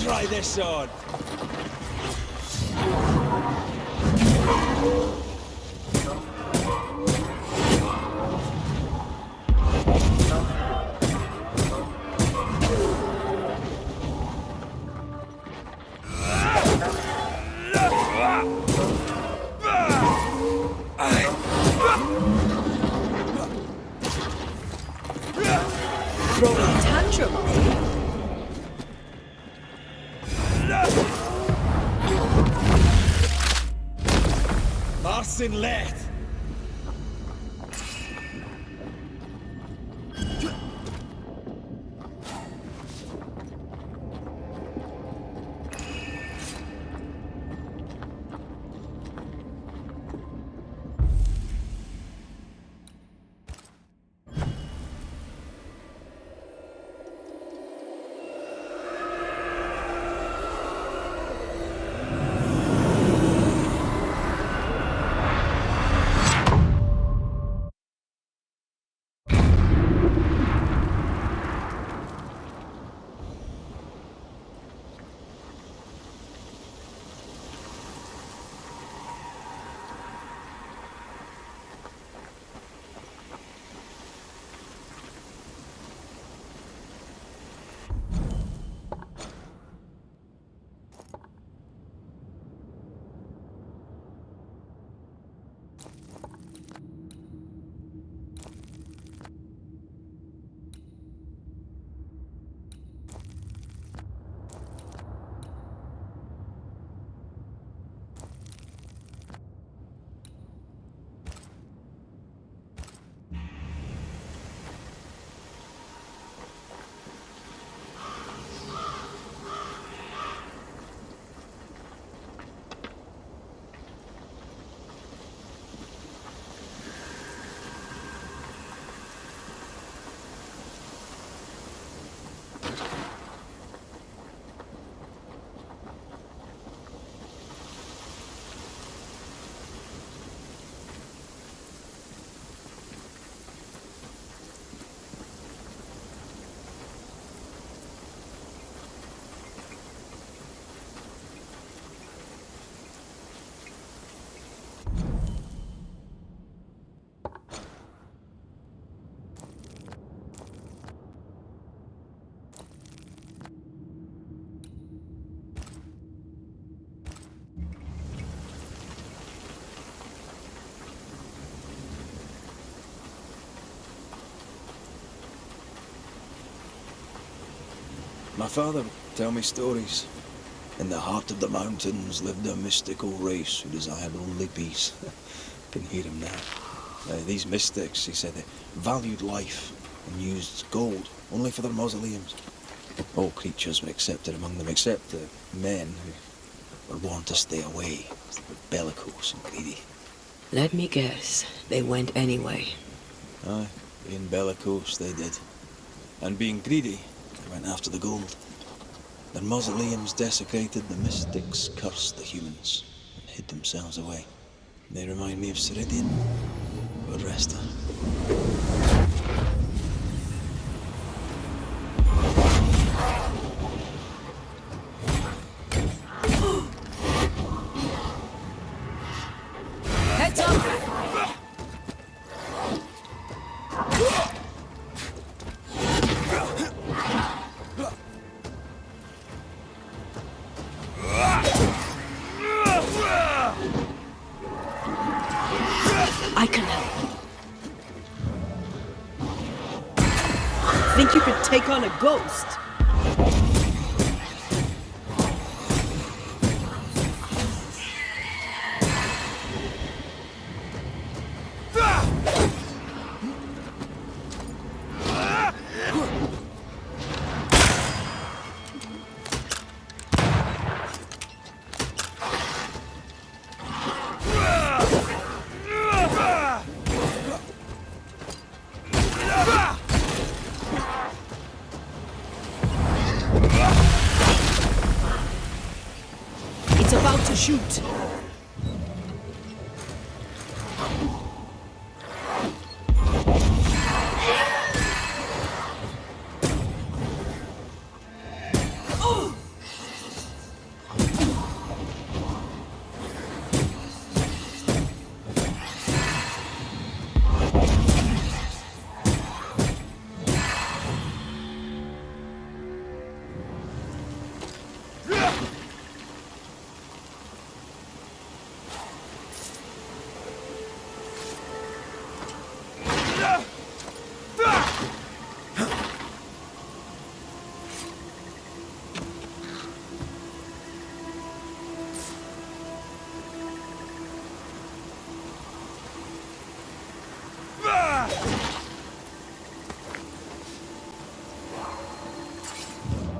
Try this on. Arsin let! My father would tell me stories. In the heart of the mountains lived a mystical race who desired only peace. Can hear him now. These mystics, he said, they valued life and used gold only for their mausoleums. All creatures were accepted among them, except the men who were born to stay away. They were bellicose and greedy. Let me guess, they went anyway. Aye, being bellicose, they did. And being greedy, they went after the gold. Their mausoleums desecrated, the mystics cursed the humans and hid themselves away. They remind me of Ceridian, but Resta. Heads up! I can help. Think you could take on a ghost? It's about to shoot.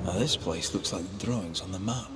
Now this place looks like the drawings on the map.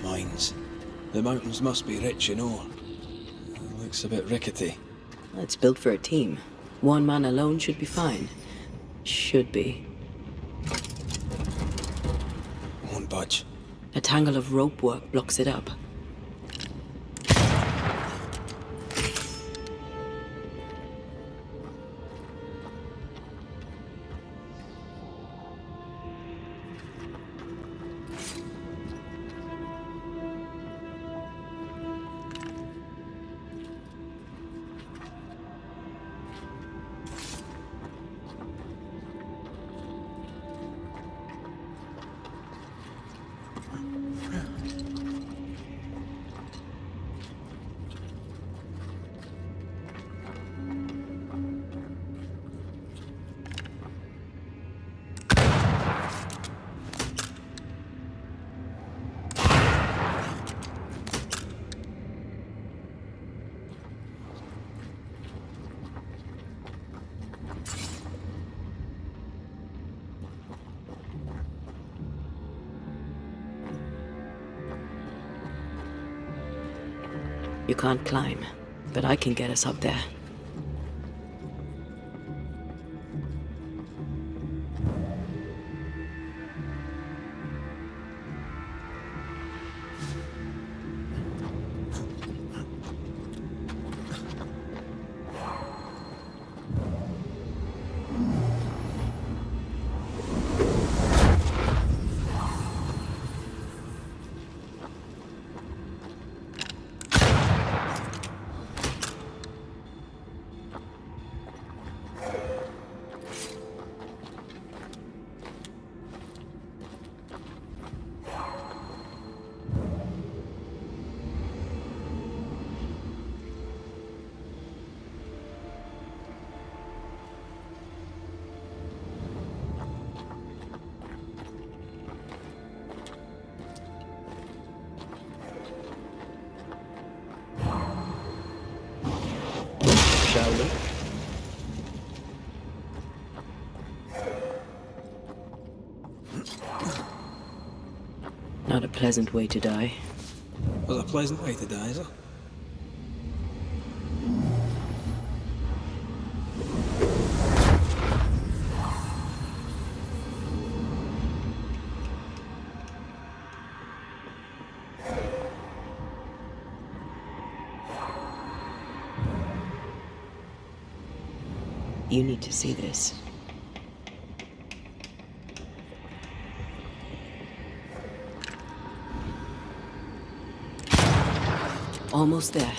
Mines. The mountains must be rich in ore. It looks a bit rickety. It's built for a team. One man alone should be fine. Should be. Won't budge. A tangle of rope work blocks it up. You can't climb, but I can get us up there. Shall we? Not a pleasant way to die. Was a pleasant way to die, is it? You need to see this. Almost there.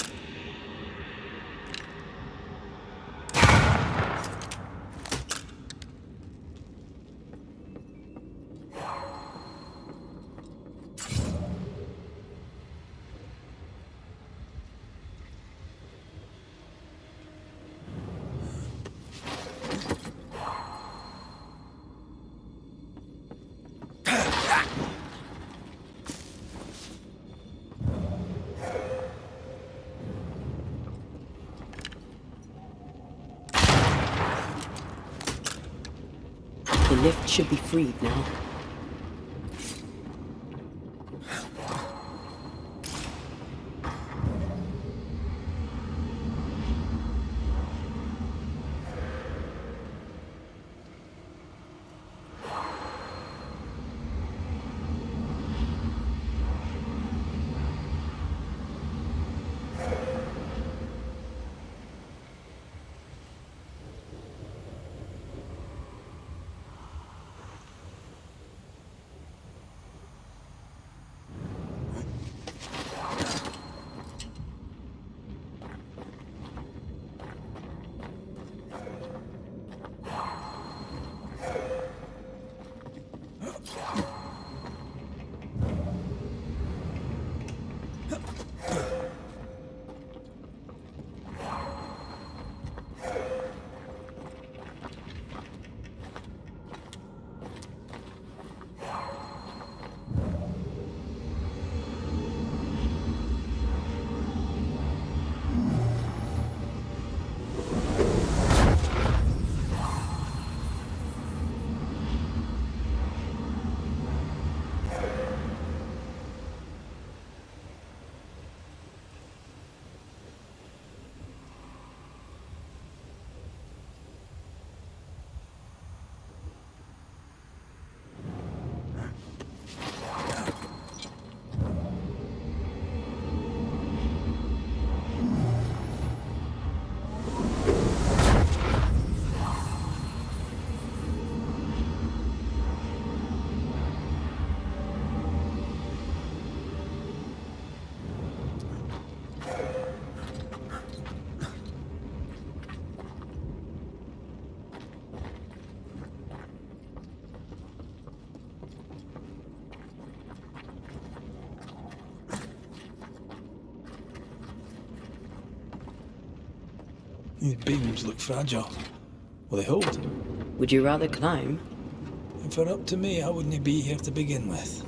The lift should be freed now. These beams look fragile. Will they hold? Would you rather climb? If it were up to me, I wouldn't be here to begin with.